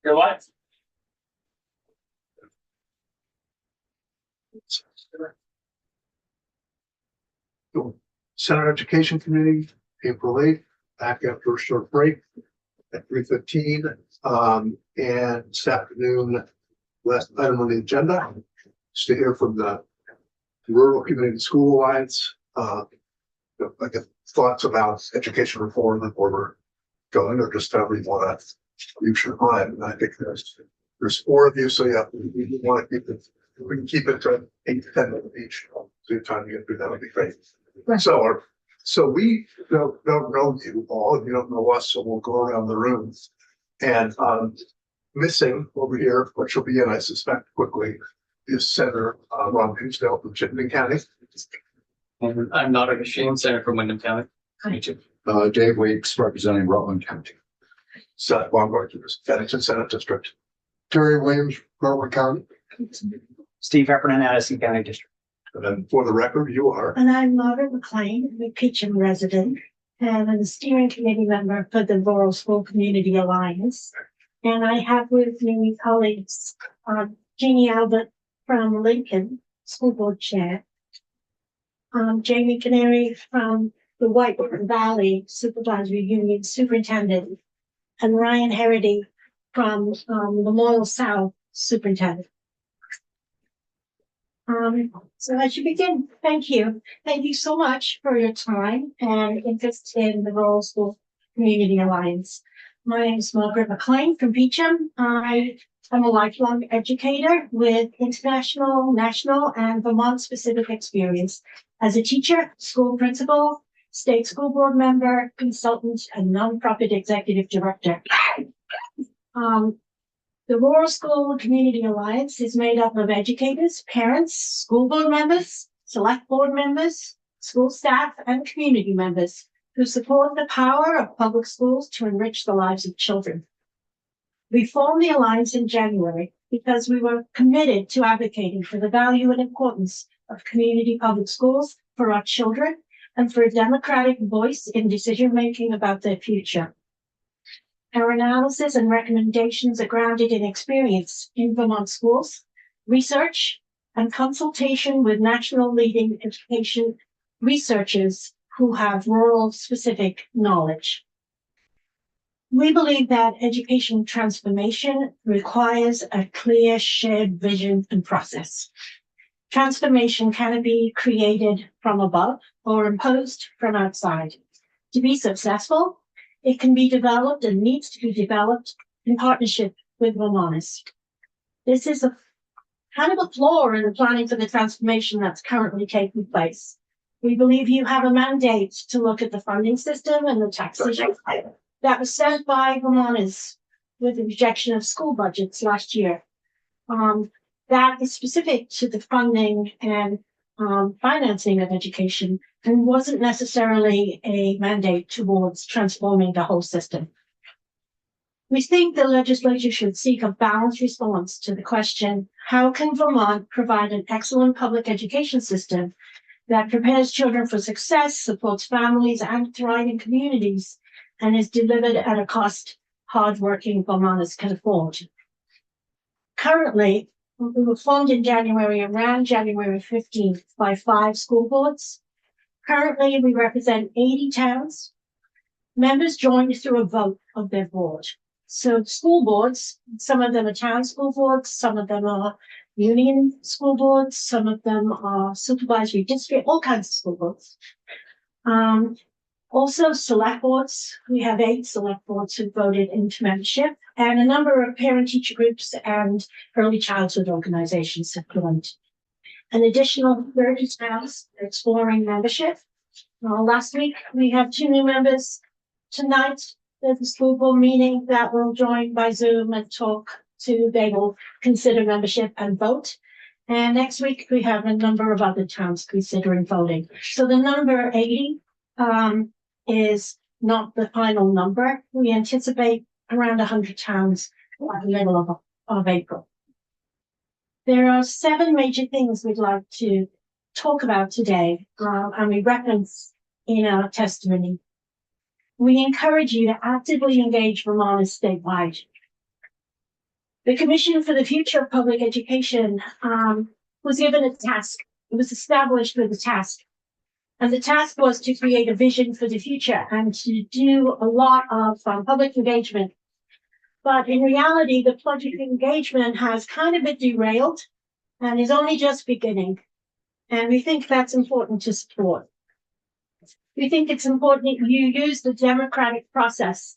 Your life. Senate Education Committee, April 8th, back after a short break at 3:15. And this afternoon, last item on the agenda is to hear from the Rural Community School Alliance. I get thoughts about education reform and where we're going, or just however you want to use your time. And I think there's 4 of you, so yeah, we want to keep it. If we can keep it to 8 to 10 minutes each. So your time to get through that would be great. So we don't know you all. You don't know us, so we'll go around the room. And missing over here, which will be in, I suspect, quickly, is Senator Ron Hinsdale from Chittenden County. I'm not a machine, Senator from Wyndham County. Me too. Dave Weeks, representing Rutland County. Seth Baumgart, Bennington Senate District. Terry Williams, Rutland County. Steve Heffernan, Addison County District. And then for the record, you are. And I'm Margaret McLean, I'm a Peacham resident, and I'm the steering committee member for the Rural School Community Alliance. And I have with me colleagues, Jeannie Albert from Lincoln, School Board Chair, Jamie Canary from the White River Valley Supervisory Union Superintendent, and Ryan Herity from the Moyle South Superintendent. So I should begin. Thank you. Thank you so much for your time and interest in the Rural School Community Alliance. My name is Margaret McLean from Peacham. I am a lifelong educator with international, national, and Vermont-specific experience as a teacher, school principal, state school board member, consultant, and nonprofit executive director. The Rural School Community Alliance is made up of educators, parents, school board members, select board members, school staff, and community members who support the power of public schools to enrich the lives of children. We formed the Alliance in January because we were committed to advocating for the value and importance of community public schools for our children and for a democratic voice in decision-making about their future. Our analysis and recommendations are grounded in experience in Vermont schools, research, and consultation with national leading education researchers who have rural-specific knowledge. We believe that education transformation requires a clear shared vision and process. Transformation can be created from above or imposed from outside. To be successful, it can be developed and needs to be developed in partnership with Vermonters. This is a kind of a flaw in the planning for the transformation that's currently taking place. We believe you have a mandate to look at the funding system and the taxation that was set by Vermonters with the rejection of school budgets last year. That is specific to the funding and financing of education and wasn't necessarily a mandate towards transforming the whole system. We think the legislature should seek a balanced response to the question, how can Vermont provide an excellent public education system that prepares children for success, supports families and thriving communities, and is delivered at a cost hardworking Vermonters can afford? Currently, we were formed in January, around January 15th, by 5 school boards. Currently, we represent 80 towns. Members joined through a vote of their board. So school boards, some of them are town school boards, some of them are union school boards, some of them are supervisory district, all kinds of school boards. Also select boards. We have 8 select boards who voted into membership, and a number of parent-teacher groups and early childhood organizations have joined. An additional 30 towns are exploring membership. Last week, we have 2 new members. Tonight, there's a school board meeting that will join by Zoom and they will consider membership and vote. And next week, we have a number of other towns considering voting. So the number 80 is not the final number. We anticipate around 100 towns by the middle of April. There are 7 major things we'd like to talk about today, and we reference in our testimony. We encourage you to actively engage Vermonters statewide. The Commission for the Future of Public Education was given a task. It was established with a task. And the task was to create a vision for the future and to do a lot of public engagement. But in reality, the public engagement has kind of been derailed and is only just beginning. And we think that's important to support. We think it's important that you use the democratic process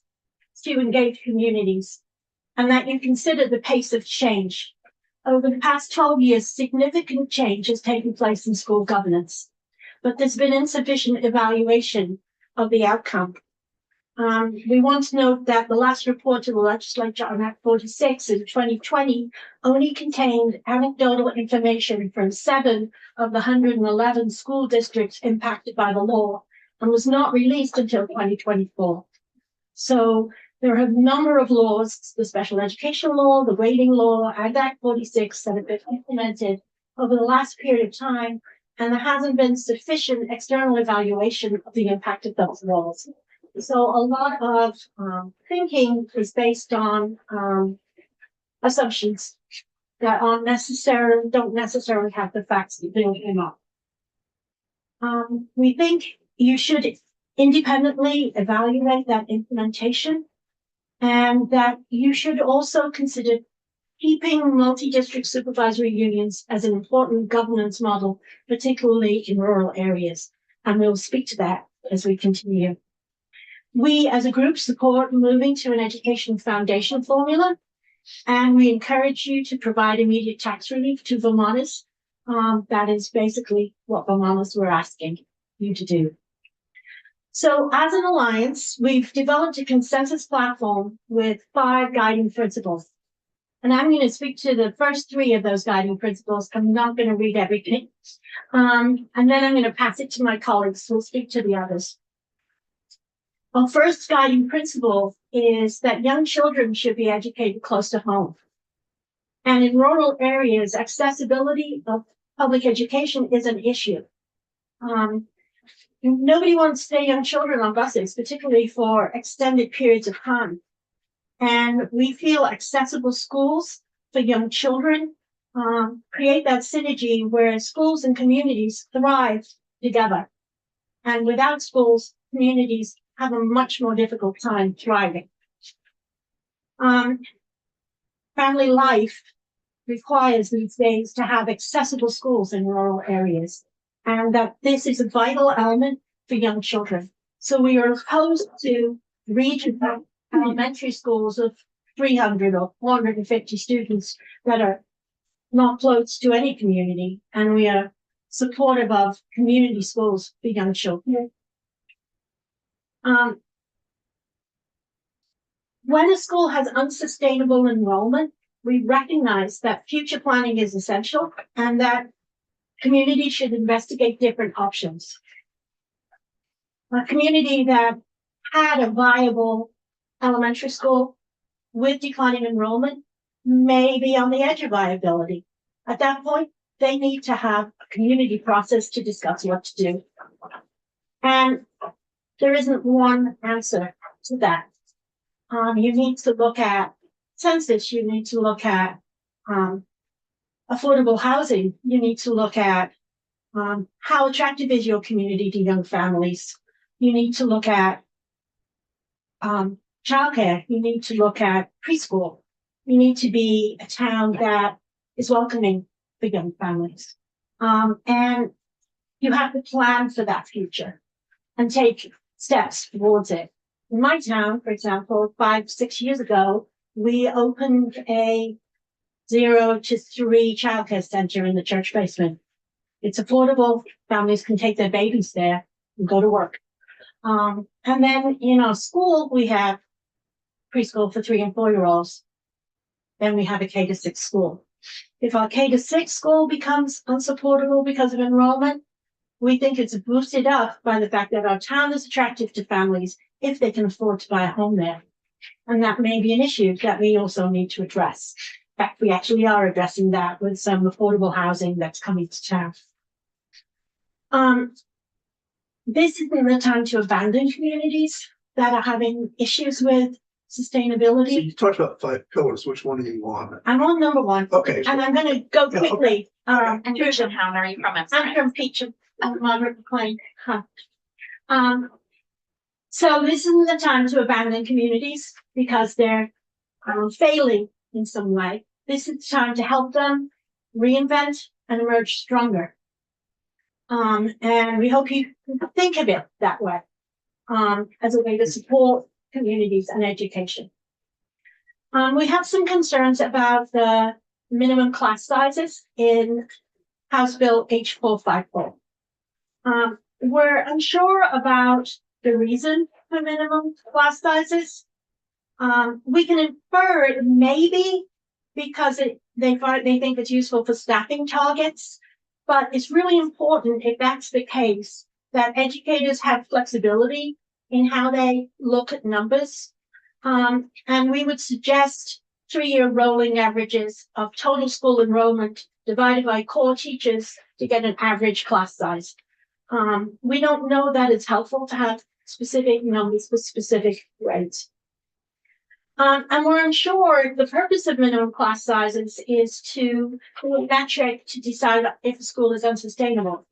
to engage communities and that you consider the pace of change. Over the past 12 years, significant change has taken place in school governance, but there's been insufficient evaluation of the outcome. We want to note that the last report to the legislature on Act 46 in 2020 only contained anecdotal information from 7 of the 111 school districts impacted by the law and was not released until 2024. So there are a number of laws, the special education law, the grading law, and Act 46 that have been implemented over the last period of time, and there hasn't been sufficient external evaluation of the impact of those laws. So a lot of thinking is based on assumptions that don't necessarily have the facts to build them up. We think you should independently evaluate that implementation, and that you should also consider keeping multi-district supervisory unions as an important governance model, particularly in rural areas. And we'll speak to that as we continue. We as a group support moving to an education foundation formula, and we encourage you to provide immediate tax relief to Vermonters. That is basically what Vermonters were asking you to do. So as an alliance, we've developed a consensus platform with 5 guiding principles. And I'm going to speak to the first 3 of those guiding principles. I'm not going to read everything. And then I'm going to pass it to my colleagues who will speak to the others. Our first guiding principle is that young children should be educated close to home. And in rural areas, accessibility of public education is an issue. Nobody wants to stay young children on buses, particularly for extended periods of time. And we feel accessible schools for young children create that synergy where schools and communities thrive together. And without schools, communities have a much more difficult time thriving. Family life requires these days to have accessible schools in rural areas, and that this is a vital element for young children. So we are opposed to regional elementary schools of 300 or 450 students that are not close to any community, and we are supportive of community schools for young children. When a school has unsustainable enrollment, we recognize that future planning is essential and that community should investigate different options. A community that had a viable elementary school with declining enrollment may be on the edge of viability. At that point, they need to have a community process to discuss what to do. And there isn't one answer to that. You need to look at census, you need to look at affordable housing, you need to look at how attractive is your community to young families. You need to look at childcare, you need to look at preschool. You need to be a town that is welcoming for young families. And you have to plan for that future and take steps towards it. In my town, for example, 5-6 years ago, we opened a 0 to 3 childcare center in the church basement. It's affordable. Families can take their babies there and go to work. And then in our school, we have preschool for 3 and 4-year-olds. Then we have a K-6 school. If our K-6 school becomes unsupportable because of enrollment, we think it's boosted up by the fact that our town is attractive to families if they can afford to buy a home there. And that may be an issue that we also need to address. In fact, we actually are addressing that with some affordable housing that's coming to town. This isn't the time to abandon communities that are having issues with So sustainability. you talked about 5 pillars. Which one do you want? I'm on number 1, Okay. and I'm gonna go Yeah, okay. quickly. And Through which them. town are you from? I'm from Peacham, Margaret McLean. So this isn't the time to abandon communities because they're failing in some way. This is the time to help them reinvent and emerge stronger. And we hope you think of it that way, as a way to support communities and education. We have some concerns about the minimum class sizes in House Bill H454. We're unsure about the reason for minimum class sizes. We can infer it maybe because they think it's useful for staffing targets, but it's really important if that's the case that educators have flexibility in how they look at numbers. And we would suggest 3-year rolling averages of total school enrollment divided by core teachers to get an average class size. We don't know that it's helpful to have specific numbers for specific grades. And we're unsure if the purpose of minimum class sizes is to do a metric to decide if a school is unsustainable.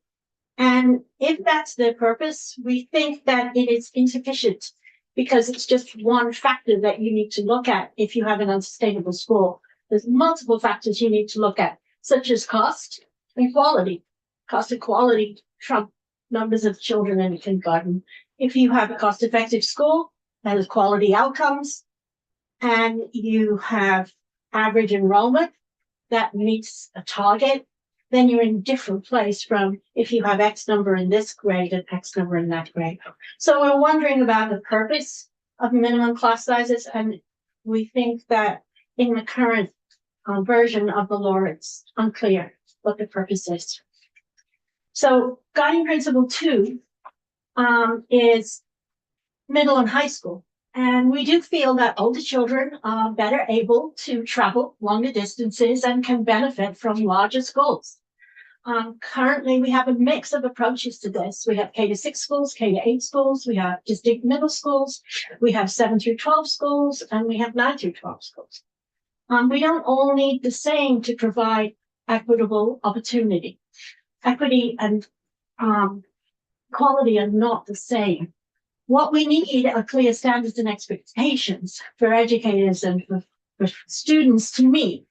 And if that's the purpose, we think that it is insufficient because it's just one factor that you need to look at if you have an unsustainable school. There's multiple factors you need to look at, such as cost and quality. Cost and quality trump numbers of children in kindergarten. If you have a cost-effective school that has quality outcomes, and you have average enrollment that meets a target, then you're in a different place from if you have X number in this grade and X number in that grade. So we're wondering about the purpose of minimum class sizes, and we think that in the current version of the law, it's unclear what the purpose is. So guiding principle 2 is middle and high school. And we do feel that older children are better able to travel longer distances and can benefit from larger schools. Currently, we have a mix of approaches to this. We have K-6 schools, K-8 schools, we have distinct middle schools, we have 7 through 12 schools, and we have 9 through 12 schools. We don't all need the same to provide equitable opportunity. Equity and quality are not the same. What we need are clear standards and expectations for educators and for students to meet.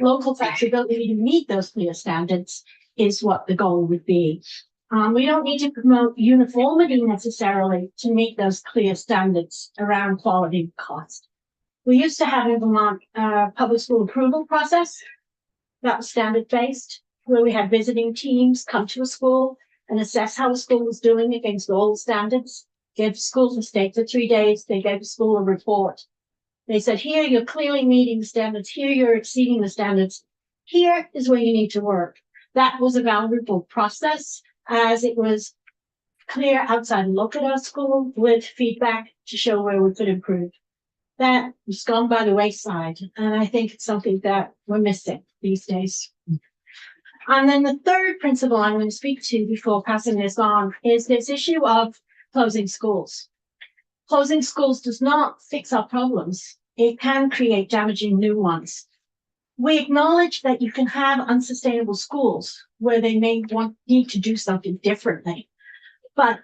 Local flexibility to meet those clear standards is what the goal would be. We don't need to promote uniformity necessarily to meet those clear standards around quality and cost. We used to have in Vermont a public school approval process that was standard-based, where we had visiting teams come to a school and assess how the school was doing against all the standards, gave schools a stay for 3 days, they gave the school a report. They said, here you're clearly meeting the standards, here you're exceeding the standards, here is where you need to work. That was a valuable process as it was clear outside look at our school with feedback to show where we could improve. That was gone by the wayside, and I think it's something that we're missing these days. And then the third principle I'm going to speak to before passing this on is this issue of closing schools. Closing schools does not fix our problems. It can create damaging new ones. We acknowledge that you can have unsustainable schools where they may need to do something differently, but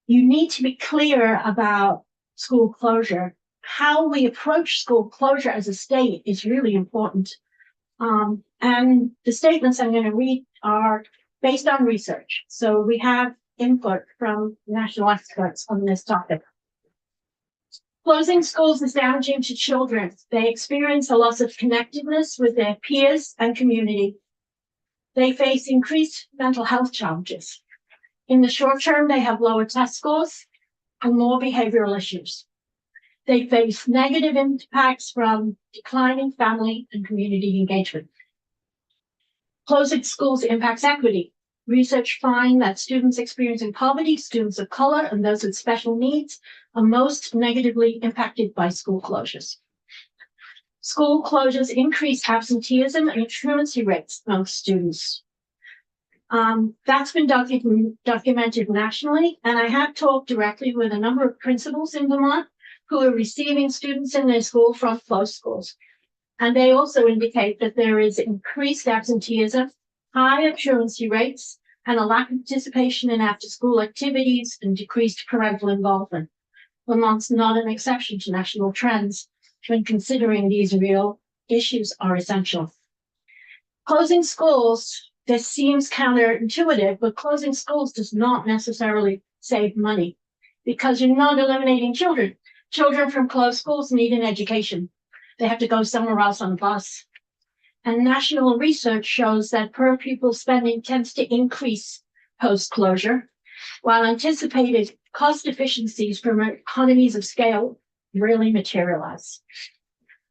you need to be clear about school closure. How we approach school closure as a state is really important. And the statements I'm going to read are based on research. So we have input from national experts on this topic. Closing schools is damaging to children. They experience a loss of connectedness with their peers and community. They face increased mental health challenges. In the short term, they have lower test scores and more behavioral issues. They face negative impacts from declining family and community engagement. Closing schools impacts equity. Research find that students experiencing poverty, students of color, and those with special needs are most negatively impacted by school closures. School closures increase absenteeism and truancy rates among students. That's been documented nationally, and I have talked directly with a number of principals in Vermont who are receiving students in their school from closed schools. And they also indicate that there is increased absenteeism, higher truancy rates, and a lack of participation in after-school activities and decreased parental involvement. Vermont's not an exception to national trends when considering these real issues are essential. Closing schools, this seems counterintuitive, but closing schools does not necessarily save money because you're not eliminating children. Children from closed schools need an education. They have to go somewhere else on a bus. And national research shows that per pupil spending tends to increase post-closure, while anticipated cost efficiencies from economies of scale really materialize.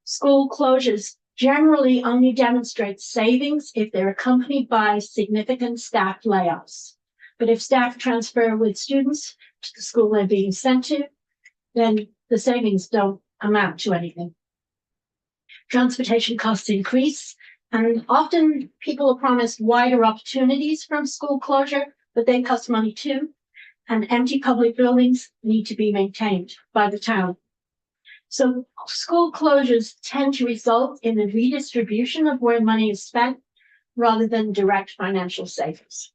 School closures generally only demonstrate savings if they're accompanied by significant staff layoffs. But if staff transfer with students to the school they're being sent to, then the savings don't amount to anything. Transportation costs increase, and often people are promised wider opportunities from school closure, but they cost money too. And empty public buildings need to be maintained by the town. So school closures tend to result in the redistribution of where money is spent rather than direct financial savings.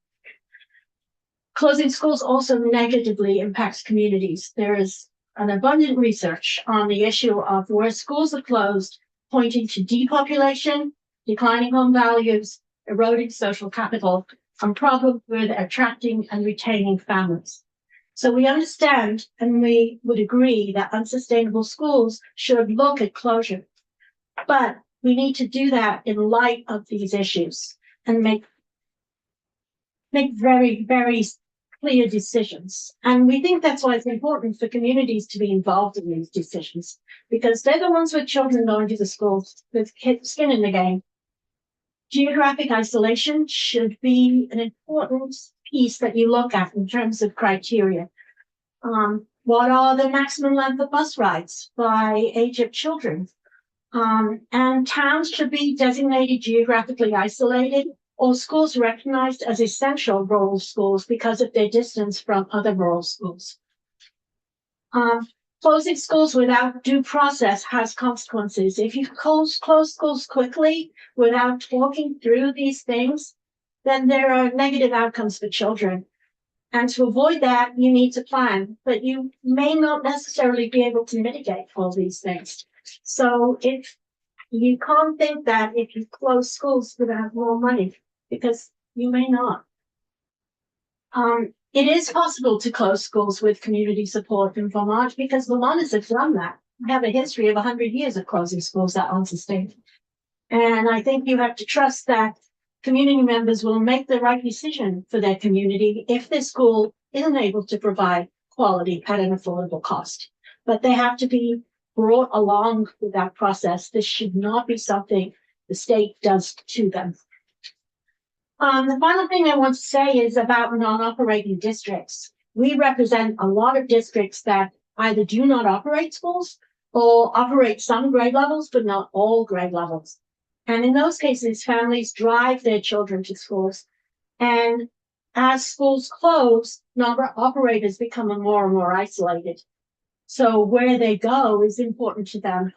Closing schools also negatively impacts communities. There is an abundant research on the issue of where schools are closed, pointing to depopulation, declining home values, eroding social capital, and problems with attracting and retaining families. So we understand and we would agree that unsustainable schools should look at closure. But we need to do that in light of these issues and make very, very clear decisions. And we think that's why it's important for communities to be involved in these decisions, because they're the ones with children going to the schools with skin in the game. Geographic isolation should be an important piece that you look at in terms of criteria. What are the maximum length of bus rides by age of children? And towns should be designated geographically isolated or schools recognized as essential rural schools because of their distance from other rural schools. Closing schools without due process has consequences. If you close schools quickly without talking through these things, then there are negative outcomes for children. And to avoid that, you need to plan, but you may not necessarily be able to mitigate all these things. So if you can't think that if you close schools without more money, because you may not. It is possible to close schools with community support in Vermont because Vermonters have done that. We have a history of 100 years of closing schools that aren't sustainable. And I think you have to trust that community members will make the right decision for their community if their school isn't able to provide quality at an affordable cost. But they have to be brought along with that process. This should not be something the state does to them. The final thing I want to say is about non-operating districts. We represent a lot of districts that either do not operate schools or operate some grade levels, but not all grade levels. And in those cases, families drive their children to schools. And as schools close, non-operators become more and more isolated. So where they go is important to them.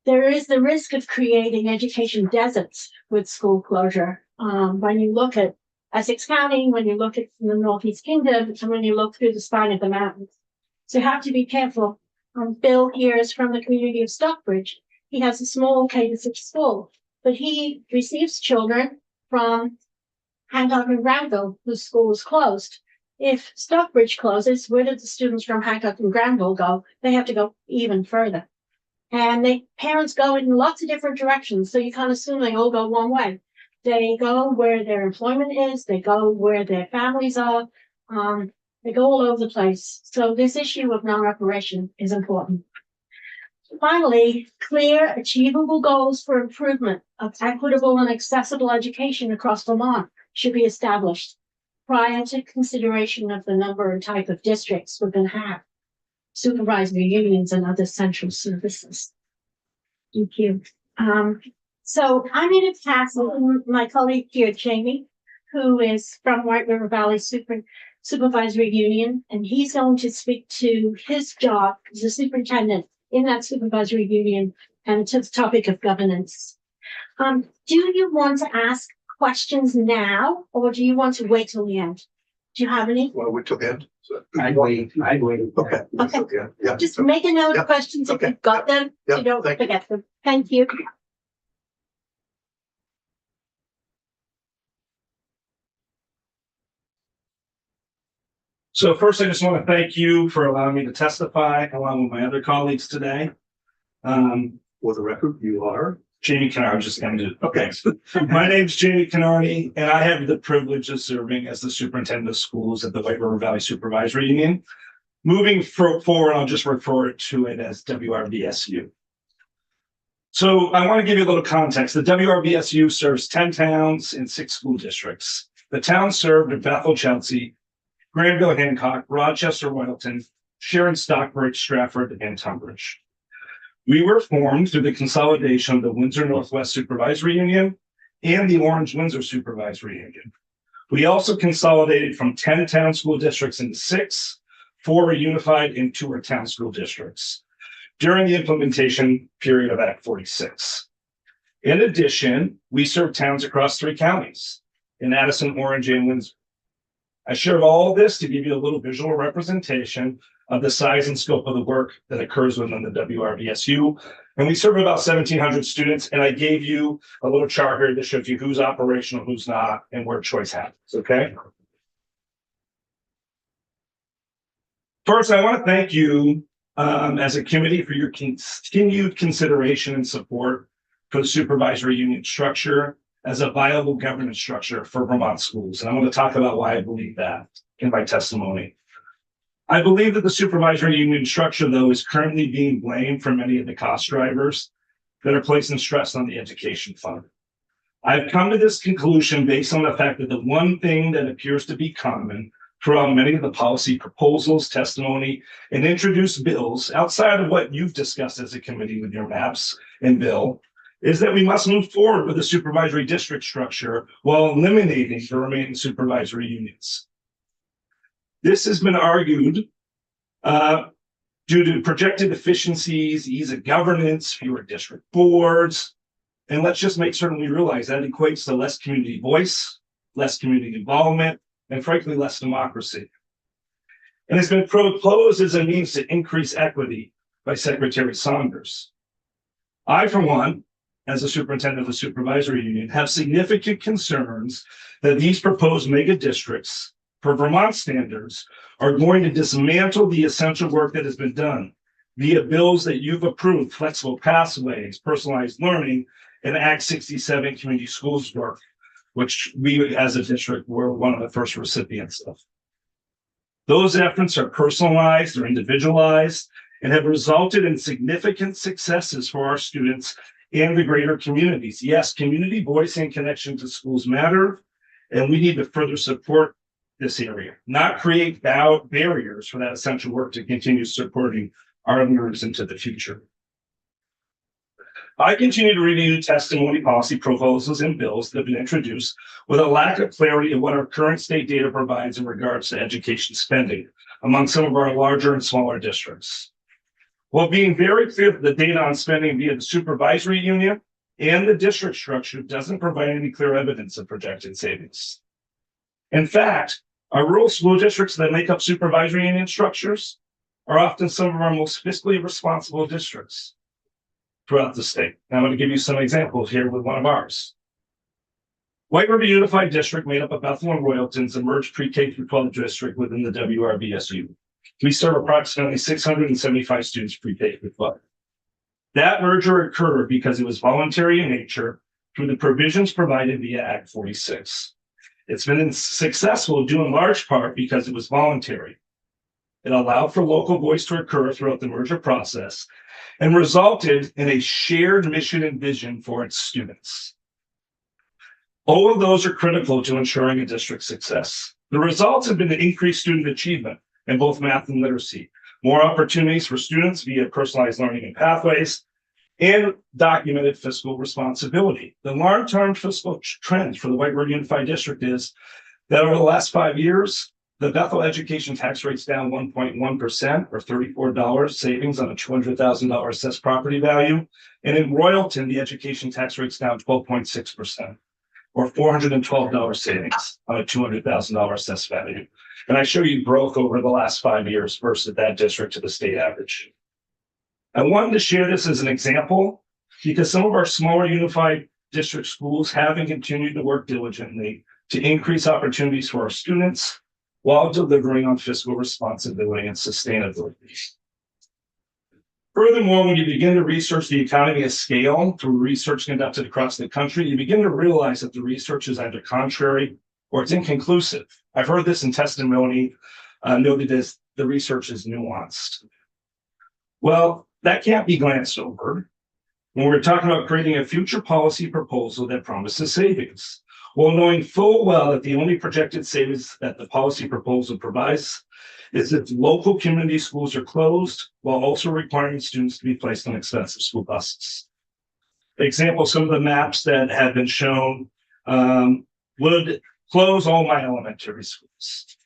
There is the risk of creating education deserts with school closure. When you look at Essex County, when you look at the Northeast Kingdom, and when you look through the spine of the mountains. So you have to be careful. Bill here is from the community of Stockbridge. He has a small K-6 school, but he receives children from Hancock and Granville, whose school is closed. If Stockbridge closes, where do the students from Hancock and Granville go? They have to go even further. And parents go in lots of different directions, so you can't assume they all go one way. They go where their employment is, they go where their families are, they go all over the place. So this issue of non-operation is important. Finally, clear, achievable goals for improvement of equitable and accessible education across Vermont should be established prior to consideration of the number and type of districts we're going to have, supervisory unions and other central services. Thank you. So I'm going to pass on my colleague here, Jamie, who is from White River Valley Supervisory Union, and he's going to speak to his job as a superintendent in that supervisory union and to the topic of governance. Do you want to ask questions now, or do you want to wait till the end? Do you have any? Want to wait till the end? I'd wait. Okay. Okay. Yeah. Just make a note Yeah. of questions if Okay. you've got them, so Yeah. you don't Thank you. forget them. Thank you. So first, I just want to thank you for allowing me to testify along with my other colleagues today. For the record, you are. Jamie Kennard, I'm just going to do. Okay. My name's Jamie Kennardy, and I have the privilege of serving as the superintendent of schools at the White River Valley Supervisory Union. Moving forward, I'll just refer to it as WRVSU. So I want to give you a little context. The WRVSU serves 10 towns and 6 school districts. The towns served are Bethel, Chelsea, Granville, Hancock, Rochester, Weddleton, Sharon, Stockbridge, Stratford, and Tunbridge. We were formed through the consolidation of the Windsor Northwest Supervisory Union and the Orange Windsor Supervisory Union. We also consolidated from 10 town school districts into 6, 4 were unified, and 2 are town school districts during the implementation period of Act 46. In addition, we serve towns across 3 counties in Addison, Orange, and Windsor. I shared all of this to give you a little visual representation of the size and scope of the work that occurs within the WRVSU. And we serve about 1,700 students. And I gave you a little chart here that shows you who's operational, who's not, and where choice happens, okay? First, I want to thank you as a committee for your continued consideration and support for the supervisory union structure as a viable governance structure for Vermont schools. And I'm going to talk about why I believe that in my testimony. I believe that the supervisory union structure, though, is currently being blamed for many of the cost drivers that are placing stress on the education fund. I've come to this conclusion based on the fact that the one thing that appears to be common throughout many of the policy proposals, testimony, and introduced bills outside of what you've discussed as a committee with your maps and bill is that we must move forward with a supervisory district structure while eliminating the remaining supervisory unions. This has been argued due to projected efficiencies, ease of governance, fewer district boards, and let's just make certain we realize that equates to less community voice, less community involvement, and frankly, less democracy. And it's been proposed as a means to increase equity by Secretary Saunders. I, for one, as a superintendent of the supervisory union, have significant concerns that these proposed mega districts, for Vermont standards, are going to dismantle the essential work that has been done via bills that you've approved, flexible pathways, personalized learning, and Act 67 community schools work, which we as a district were one of the first recipients of. Those efforts are personalized or individualized and have resulted in significant successes for our students and the greater communities. Yes, community voice and connection to schools matter, and we need to further support this area, not create barriers for that essential work to continue supporting our learners into the future. I continue to review testimony, policy proposals, and bills that have been introduced with a lack of clarity of what our current state data provides in regards to education spending among some of our larger and smaller districts. While being very clear that the data on spending via the supervisory union and the district structure doesn't provide any clear evidence of projected savings. In fact, our rural school districts that make up supervisory union structures are often some of our most fiscally responsible districts throughout the state. Now, I'm going to give you some examples here with one of ours. White River Unified District, made up of Bethel and Royalton's emerged pre-K through 12 district within the WRVSU. We serve approximately 675 students pre-K through 12. That merger occurred because it was voluntary in nature through the provisions provided via Act 46. It's been successful due in large part because it was voluntary. It allowed for local voice to occur throughout the merger process and resulted in a shared mission and vision for its students. All of those are critical to ensuring a district's success. The results have been an increased student achievement in both math and literacy, more opportunities for students via personalized learning and pathways, and documented fiscal responsibility. The long-term fiscal trend for the White River Unified District is that over the last 5 years, The Bethel education tax rate's down 1.1% or $34 savings on a $200,000 assessed property value. And in Royalton, the education tax rate's down 12.6% or $412 savings on a $200,000 assessed value. And I show you growth over the last 5 years versus that district to the state average. I wanted to share this as an example because some of our smaller unified district schools have and continue to work diligently to increase opportunities for our students while delivering on fiscal responsibility and sustainability. Furthermore, when you begin to research the economy of scale through research conducted across the country, you begin to realize that the research is either contrary or it's inconclusive. I've heard this in testimony noted as the research is nuanced. Well, that can't be glanced over when we're talking about creating a future policy proposal that promises savings. Well, knowing full well that the only projected savings that the policy proposal provides is if local community schools are closed, while also requiring students to be placed on expensive school buses. Example, some of the maps that have been shown would close all my elementary schools.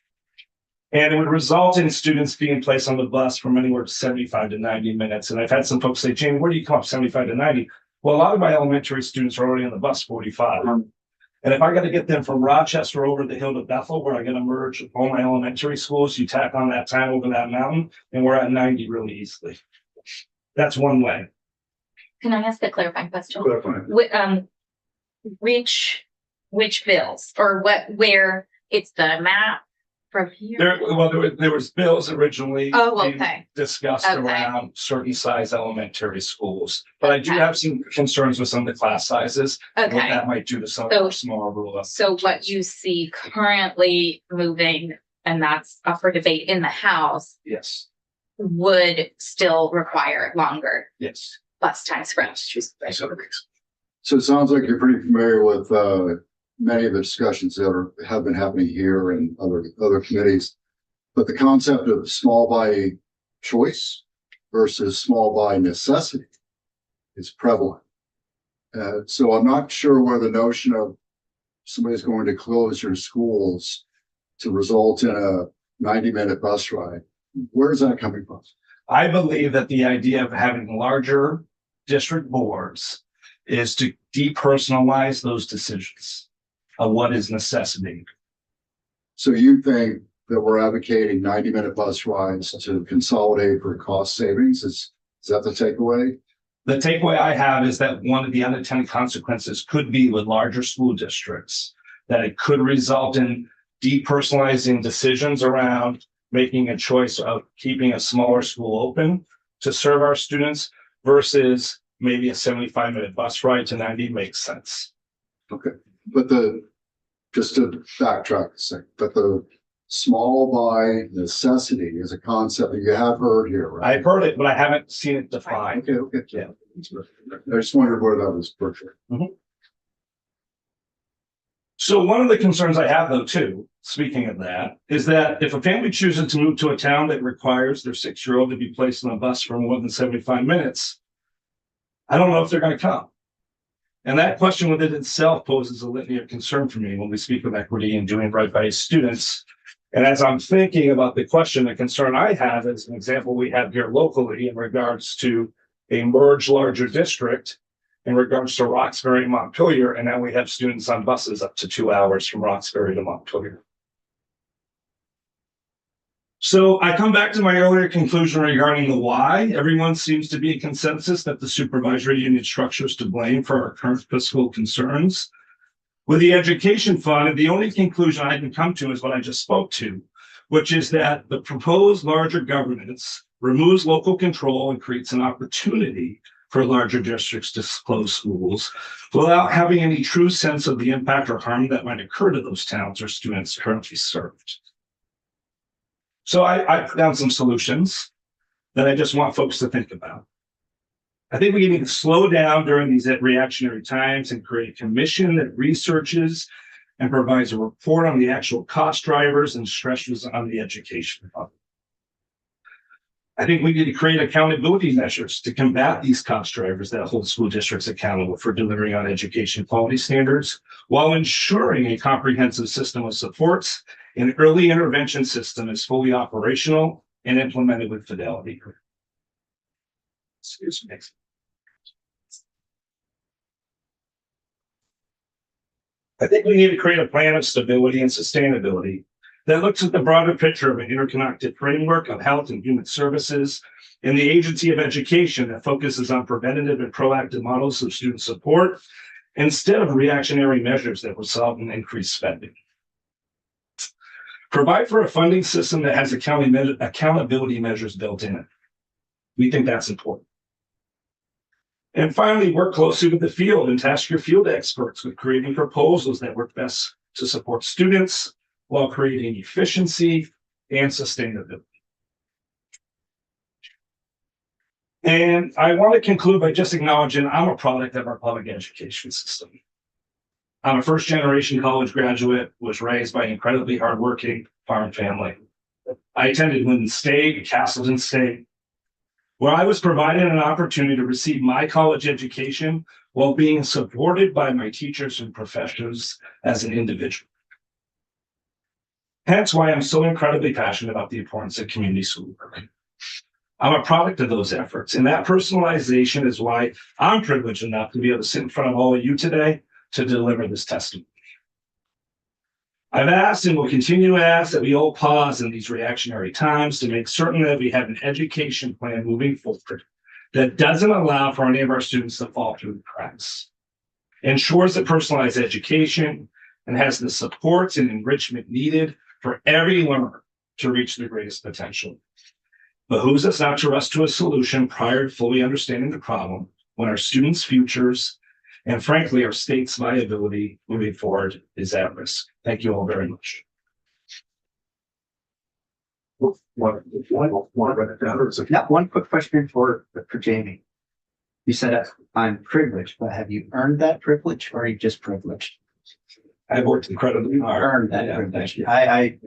And it would result in students being placed on the bus from anywhere to 75 to 90 minutes. And I've had some folks say, Jamie, where do you come up 75 to 90? Well, a lot of my elementary students are already on the bus 45. And if I got to get them from Rochester over the hill to Bethel, where I got to merge all my elementary schools, you tack on that time over that mountain, and we're at 90 really easily. That's one way. Can I ask a clarifying question? Clarifying. Which bills or where it's the map from here? There was bills originally being Okay. discussed Okay. around certain size elementary schools. But I do have some concerns with some of the class sizes. and What Okay. that might do to some of our smaller rural. So what you see currently moving, and that's up for debate in the House, Yes, would still require longer yes. bus times for us. So it sounds like you're pretty familiar with many of the discussions that have been happening here and other committees. But the concept of small by choice versus small by necessity is prevalent. So I'm not sure where the notion of somebody's going to close your schools to result in a 90-minute bus ride, where is that coming from? I believe that the idea of having larger district boards is to depersonalize those decisions of what is necessity. So you think that we're advocating 90-minute bus rides to consolidate for cost savings? Is that the takeaway? The takeaway I have is that one of the unintended consequences could be with larger school districts, that it could result in depersonalizing decisions around making a choice of keeping a smaller school open to serve our students versus maybe a 75-minute bus ride to 90 makes sense. Okay, but just to backtrack a second, but the small by necessity is a concept that you have heard here, right? I've heard it, but I haven't seen it defined. Okay. Yeah. I just wondered where that was purchased. So one of the concerns I have though too, speaking of that, is that if a family chooses to move to a town that requires their 6-year-old to be placed on a bus for more than 75 minutes, I don't know if they're going to come. And that question within itself poses a litany of concern for me when we speak of equity and doing right by students. And as I'm thinking about the question, the concern I have is an example we have here locally in regards to a merged larger district in regards to Roxbury and Montpelier. And now we have students on buses up to 2 hours from Roxbury to Montpelier. So I come back to my earlier conclusion regarding the why. Everyone seems to be in consensus that the supervisory union structure is to blame for our current fiscal concerns. With the education fund, the only conclusion I can come to is what I just spoke to, which is that the proposed larger governance removes local control and creates an opportunity for larger districts to close schools without having any true sense of the impact or harm that might occur to those towns or students currently served. So I found some solutions that I just want folks to think about. I think we need to slow down during these reactionary times and create a commission that researches and provides a report on the actual cost drivers and stresses on the education fund. I think we need to create accountability measures to combat these cost drivers that hold school districts accountable for delivering on education quality standards while ensuring a comprehensive system of supports and early intervention system is fully operational and implemented with fidelity. Excuse me. I think we need to create a plan of stability and sustainability that looks at the broader picture of an interconnected framework of health and human services and the agency of education that focuses on preventative and proactive models of student support instead of reactionary measures that result in increased spending. Provide for a funding system that has accountability measures built in it. We think that's important. And finally, work closely with the field and task your field experts with creating proposals that work best to support students while creating efficiency and sustainability. And I want to conclude by just acknowledging I'm a product of our public education system. I'm a first-generation college graduate, was raised by an incredibly hardworking farm family. I attended Linden State, Castleton State, where I was provided an opportunity to receive my college education while being supported by my teachers and professors as an individual. Hence why I'm so incredibly passionate about the importance of community school work. I'm a product of those efforts, and that personalization is why I'm privileged enough to be able to sit in front of all of you today to deliver this testimony. I've asked and will continue to ask that we all pause in these reactionary times to make certain that we have an education plan moving forward that doesn't allow for any of our students to fall through the cracks, ensures that personalized education and has the supports and enrichment needed for every learner to reach their greatest potential. Behooves us not to rush to a solution prior to fully understanding the problem when our students' futures and frankly, our state's viability moving forward is at risk. Thank you all very much. One quick question for Jamie. You said I'm privileged, but have you earned that privilege or are you just privileged? I've worked incredibly hard. Earned that privilege. I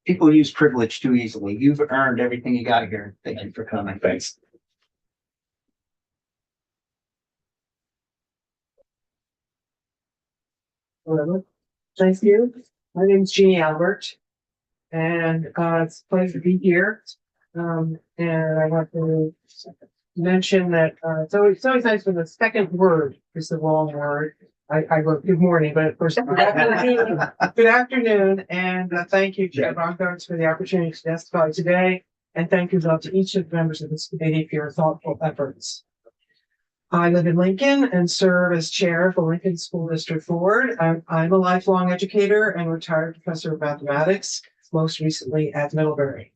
people use privilege too easily. You've earned everything you got here. Thank you for coming. Thanks. Hello. Thank you. My name's Jeannie Albert, and it's a pleasure to be here. And I want to mention that it's always nice when the second word is the wrong word. I wrote good morning, but of course, good afternoon, and thank you, Chair Bongartz, for the opportunity to testify today. And thank you to each of the members of this committee for your thoughtful efforts. I live in Lincoln and serve as chair of the Lincoln School District Board. I'm a lifelong educator and retired professor of mathematics, most recently at Middlebury.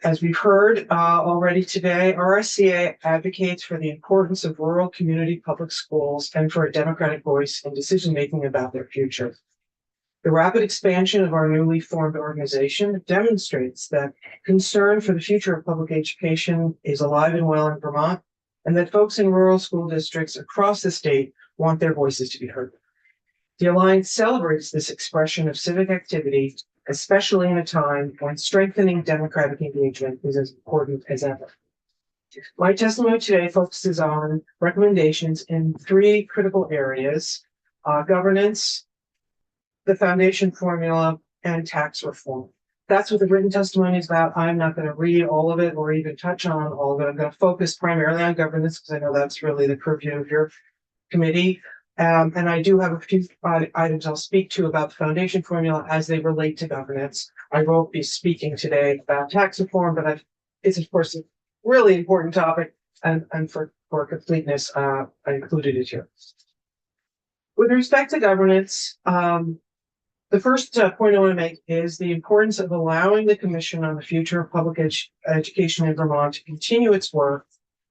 As we've heard already today, RSCA advocates for the importance of rural community public schools and for a democratic voice in decision-making about their future. The rapid expansion of our newly formed organization demonstrates that concern for the future of public education is alive and well in Vermont, and that folks in rural school districts across the state want their voices to be heard. The Alliance celebrates this expression of civic activity, especially in a time when strengthening democratic engagement is as important as ever. My testimony today focuses on recommendations in three critical areas: governance, the foundation formula, and tax reform. That's what the written testimony is about. I'm not going to read all of it or even touch on all of it. I'm going to focus primarily on governance because I know that's really the purview of your committee. And I do have a few items I'll speak to about the foundation formula as they relate to governance. I won't be speaking today about tax reform, but it's of course a really important topic, and for completeness, I included it here. With respect to governance, the first point I want to make is the importance of allowing the Commission on the Future of Public Education in Vermont to continue its work,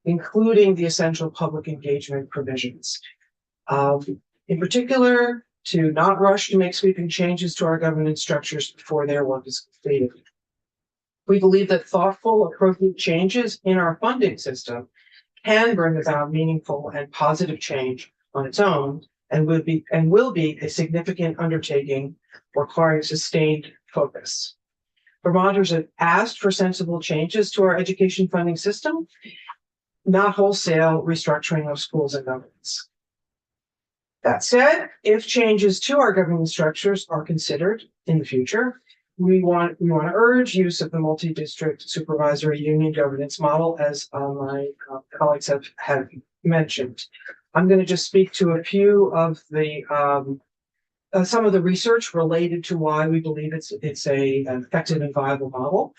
including the essential public engagement provisions. In particular, to not rush to make sweeping changes to our governance structures before their work is completed. We believe that thoughtful, appropriate changes in our funding system can bring about meaningful and positive change on its own, and will be a significant undertaking requiring sustained focus. Vermonters have asked for sensible changes to our education funding system, not wholesale restructuring of schools and governments. That said, if changes to our government structures are considered in the future, we want to urge use of the multi-district supervisory union governance model, as my colleagues have mentioned. I'm going to just speak to a few of the some of the research related to why we believe it's an effective and viable model.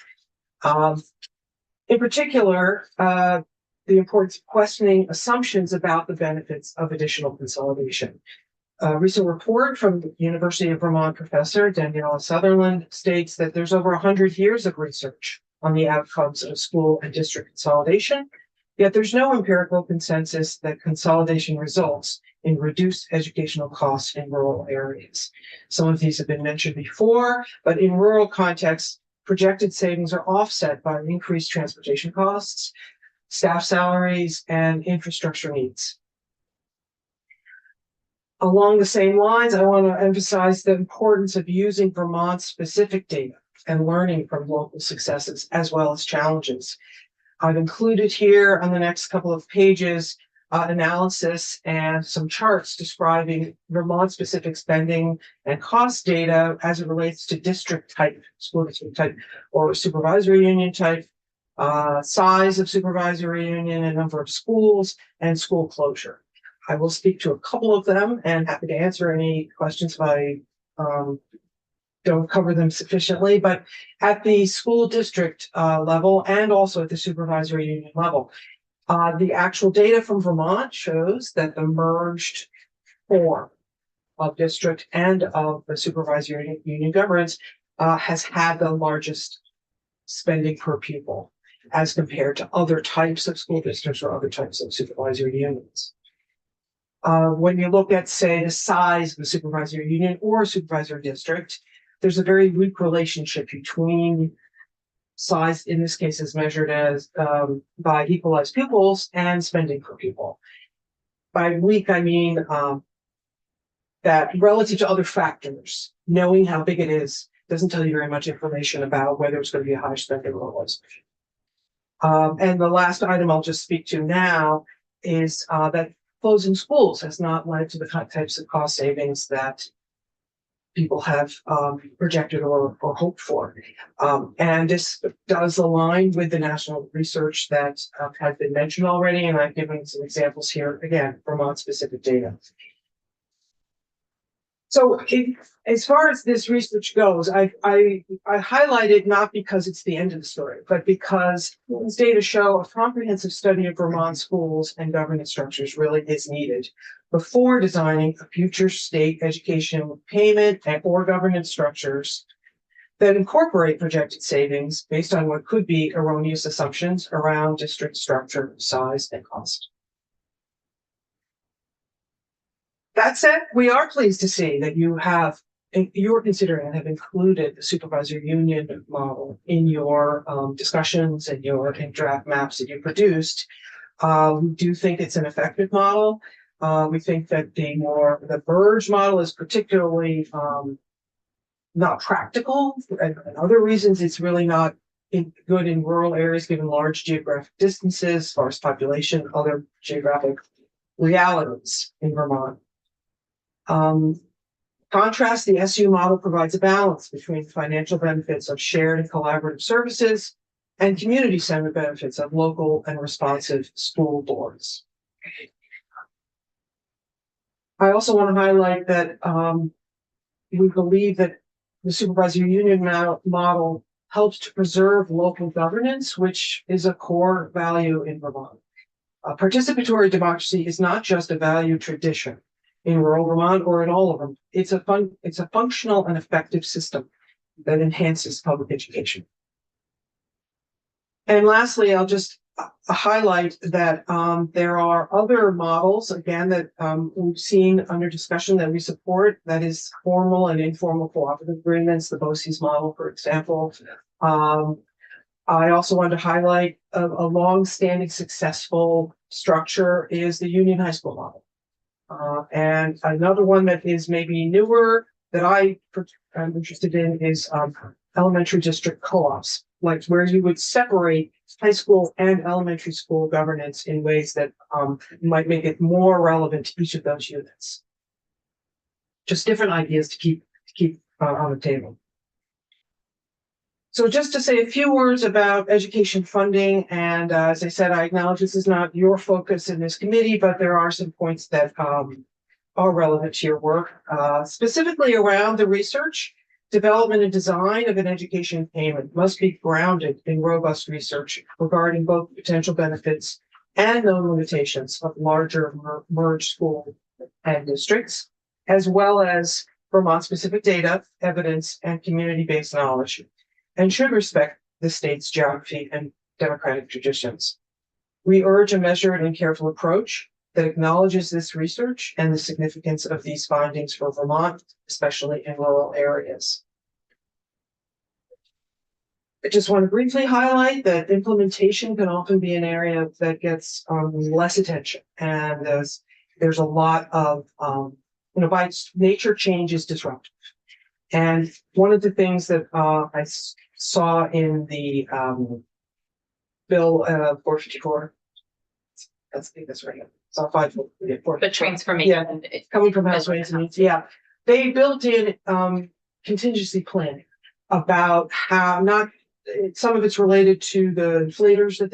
In particular, the importance of questioning assumptions about the benefits of additional consolidation. A recent report from the University of Vermont professor Daniela Sutherland states that there's over 100 years of research on the outcomes of school and district consolidation, yet there's no empirical consensus that consolidation results in reduced educational costs in rural areas. Some of these have been mentioned before, but in rural contexts, projected savings are offset by increased transportation costs, staff salaries, and infrastructure needs. Along the same lines, I want to emphasize the importance of using Vermont-specific data and learning from local successes as well as challenges. I've included here on the next couple of pages analysis and some charts describing Vermont-specific spending and cost data as it relates to district type, school district type, or supervisory union type, size of supervisory union, and number of schools, and school closure. I will speak to a couple of them and happy to answer any questions if I don't cover them sufficiently, but at the school district level and also at the supervisory union level, the actual data from Vermont shows that the merged form of district and of the supervisory union governance has had the largest spending per pupil as compared to other types of school districts or other types of supervisory unions. When you look at, say, the size of a supervisory union or a supervisory district, there's a very weak relationship between size, in this case, is measured as by equalized pupils, and spending per pupil. By weak, I mean that relative to other factors, knowing how big it is doesn't tell you very much information about whether it's going to be a high spending or low spending. And the last item I'll just speak to now is that closing schools has not led to the types of cost savings that people have projected or hoped for. And this does align with the national research that has been mentioned already, and I've given some examples here, again, Vermont-specific data. So as far as this research goes, I highlight it not because it's the end of the story, but because these data show a comprehensive study of Vermont schools and governance structures really is needed before designing a future state education payment and or governance structures that incorporate projected savings based on what could be erroneous assumptions around district structure, size, and cost. That said, we are pleased to see that you're considering and have included the supervisory union model in your discussions and your draft maps that you produced. We do think it's an effective model. We think that the merge model is particularly not practical, and other reasons it's really not good in rural areas given large geographic distances, sparse population, other geographic realities in Vermont. Contrast, the SU model provides a balance between financial benefits of shared and collaborative services and community-centered benefits of local and responsive school boards. I also want to highlight that we believe that the supervisory union model helps to preserve local governance, which is a core value in Vermont. Participatory democracy is not just a value tradition in rural Vermont or in all of them. It's a functional and effective system that enhances public education. And lastly, I'll just highlight that there are other models, again, that we've seen under discussion that we support, that is formal and informal cooperative agreements, the BOCES model, for example. I also want to highlight a long-standing successful structure is the Union High School model. And another one that is maybe newer that I'm interested in is elementary district co-ops, like where you would separate high school and elementary school governance in ways that might make it more relevant to each of those units. Just different ideas to keep on the table. So just to say a few words about education funding, and as I said, I acknowledge this is not your focus in this committee, but there are some points that are relevant to your work, specifically around the research, development, and design of an education payment must be grounded in robust research regarding both potential benefits and known limitations of larger merged school and districts, as well as Vermont-specific data, evidence, and community-based knowledge, and should respect the state's geography and democratic traditions. We urge a measured and careful approach that acknowledges this research and the significance of these findings for Vermont, especially in rural areas. I just want to briefly highlight that implementation can often be an area that gets less attention, and there's a lot of, by its nature, change is disruptive. And one of the things that I saw in the Bill 454, I think that's right. So 544. The transformation. Yeah, coming from House Ways and Means. Yeah, they built in contingency planning about how not. Some of it's related to the inflators that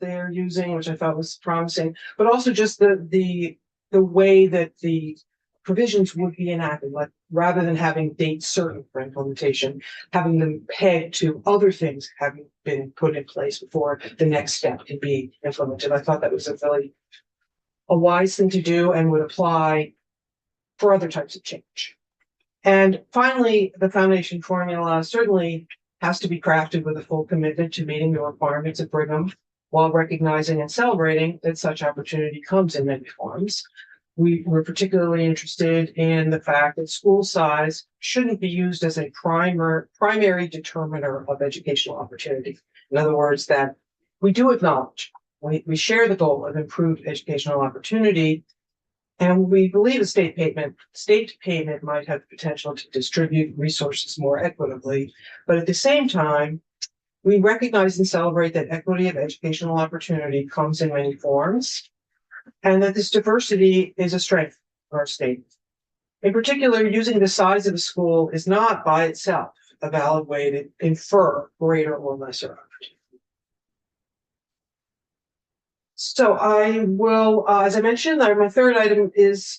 they are using, which I thought was promising, but also just the way that the provisions would be enacted, like rather than having dates certain for implementation, having them pegged to other things having been put in place before the next step can be implemented. I thought that was a wise thing to do and would apply for other types of change. And finally, the foundation formula certainly has to be crafted with a full commitment to meeting the requirements of Brigham, while recognizing and celebrating that such opportunity comes in many forms. We were particularly interested in the fact that school size shouldn't be used as a primary determiner of educational opportunity. In other words, that we do acknowledge, we share the goal of improved educational opportunity, and we believe a state payment might have the potential to distribute resources more equitably. But at the same time, we recognize and celebrate that equity of educational opportunity comes in many forms, and that this diversity is a strength for our state. In particular, using the size of a school is not by itself a valid way to infer greater or lesser opportunity. So I will, as I mentioned, my third item is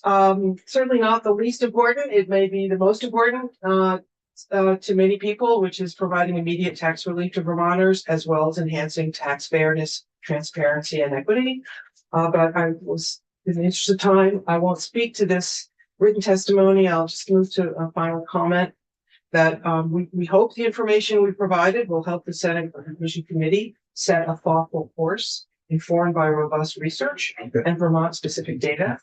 certainly not the least important. It may be the most important to many people, which is providing immediate tax relief to Vermonters, as well as enhancing tax fairness, transparency, and equity. But I was, in the interest of time, I won't speak to this written testimony. I'll just move to a final comment that we hope the information we provided will help the Senate Commission Committee set a thoughtful course informed by robust research and Vermont-specific data.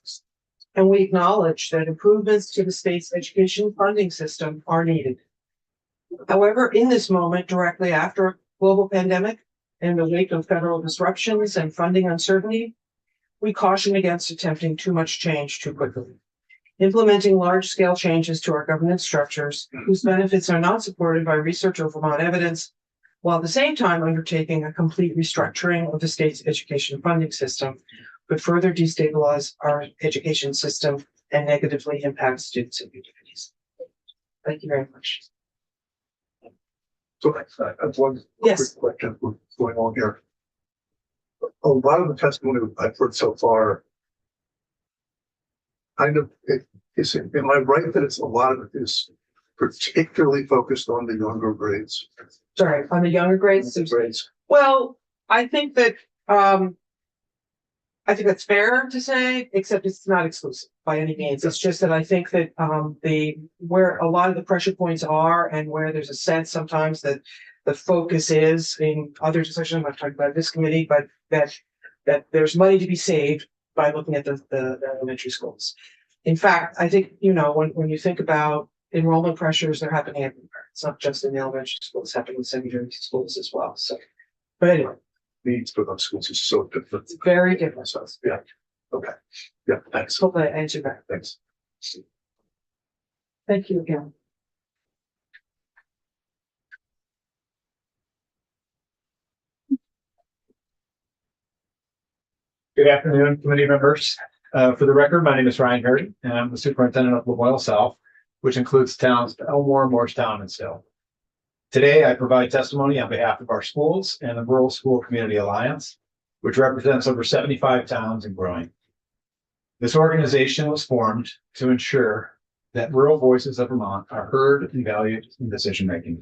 And we acknowledge that improvements to the state's education funding system are needed. However, in this moment, directly after a global pandemic, in the wake of federal disruptions and funding uncertainty, we caution against attempting too much change too quickly. Implementing large-scale changes to our governance structures, whose benefits are not supported by research or Vermont evidence, while at the same time undertaking a complete restructuring of the state's education funding system, could further destabilize our education system and negatively impact students and communities. Thank you very much. So I have one Yes. quick question going on here. A lot of the testimony I've heard so far, am I right that it's a lot of it is particularly focused on the younger grades? Sorry, on the younger grades? Well, I think that that's fair to say, except it's not exclusive by any means. It's just that I think that where a lot of the pressure points are, and where there's a sense sometimes that the focus is in other discussions, I'm not talking about this committee, but that there's money to be saved by looking at the elementary schools. In fact, I think, when you think about enrollment pressures, they're happening everywhere. It's not just in the elementary schools, it's happening in secondary schools as well. So, but anyway. Needs for those schools is so different. It's very different. So, yeah. Okay. Yeah. Thanks. Hopefully I answered that. Thanks. Thank you again. Good afternoon, committee members. For the record, my name is Ryan Hardy, and I'm the superintendent of Lamoille South, which includes towns Elmore, Morristown, and Still. Today, I provide testimony on behalf of our schools and the Rural School Community Alliance, which represents over 75 towns and growing. This organization was formed to ensure that rural voices of Vermont are heard and valued in decision-making.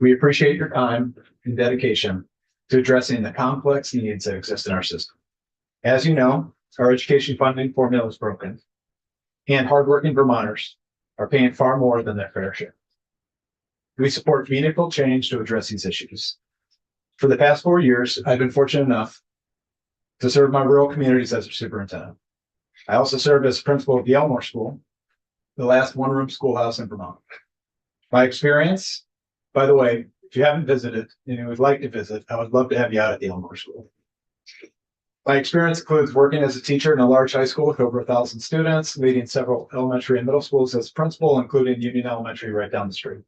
We appreciate your time and dedication to addressing the complex needs that exist in our system. As you know, our education funding formula is broken, and hardworking Vermonters are paying far more than their fair share. We support meaningful change to address these issues. For the past 4 years, I've been fortunate enough to serve my rural communities as a superintendent. I also served as principal of the Elmore School, the last one-room schoolhouse in Vermont. My experience, by the way, if you haven't visited and you would like to visit, I would love to have you out at the Elmore School. My experience includes working as a teacher in a large high school with over 1,000 students, leading several elementary and middle schools as principal, including Union Elementary right down the street.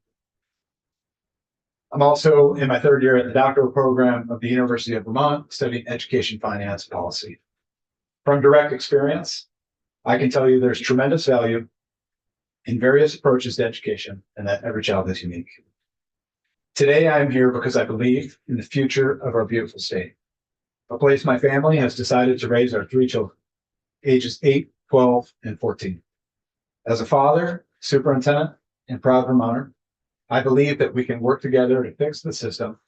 I'm also in my 3rd year at the doctoral program of the University of Vermont, studying education finance policy. From direct experience, I can tell you there's tremendous value in various approaches to education and that every child is unique. Today, I am here because I believe in the future of our beautiful state, a place my family has decided to raise our 3 children, ages 8, 12, and 14. As a father, superintendent, and proud Vermonter, I believe that we can work together to fix the system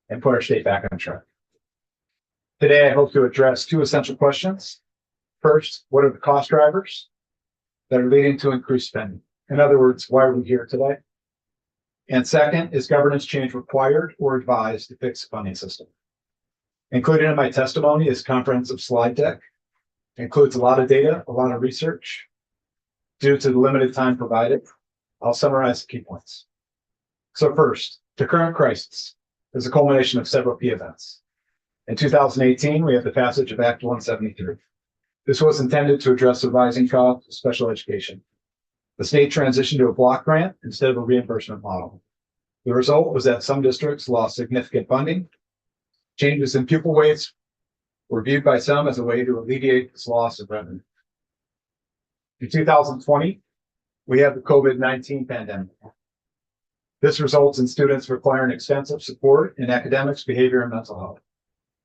and put our state back on track. Today, I hope to address 2 essential questions. First, what are the cost drivers that are leading to increased spending? In other words, why are we here today? And second, is governance change required or advised to fix the funding system? Included in my testimony is comprehensive slide deck. It includes a lot of data, a lot of research. Due to the limited time provided, I'll summarize the key points. So first, the current crisis is a culmination of several key events. In 2018, we had the passage of Act 173. This was intended to address the rising cost of special education. The state transitioned to a block grant instead of a reimbursement model. The result was that some districts lost significant funding. Changes in pupil weights were viewed by some as a way to alleviate this loss of revenue. In 2020, we had the COVID-19 pandemic. This results in students requiring extensive support in academics, behavior, and mental health.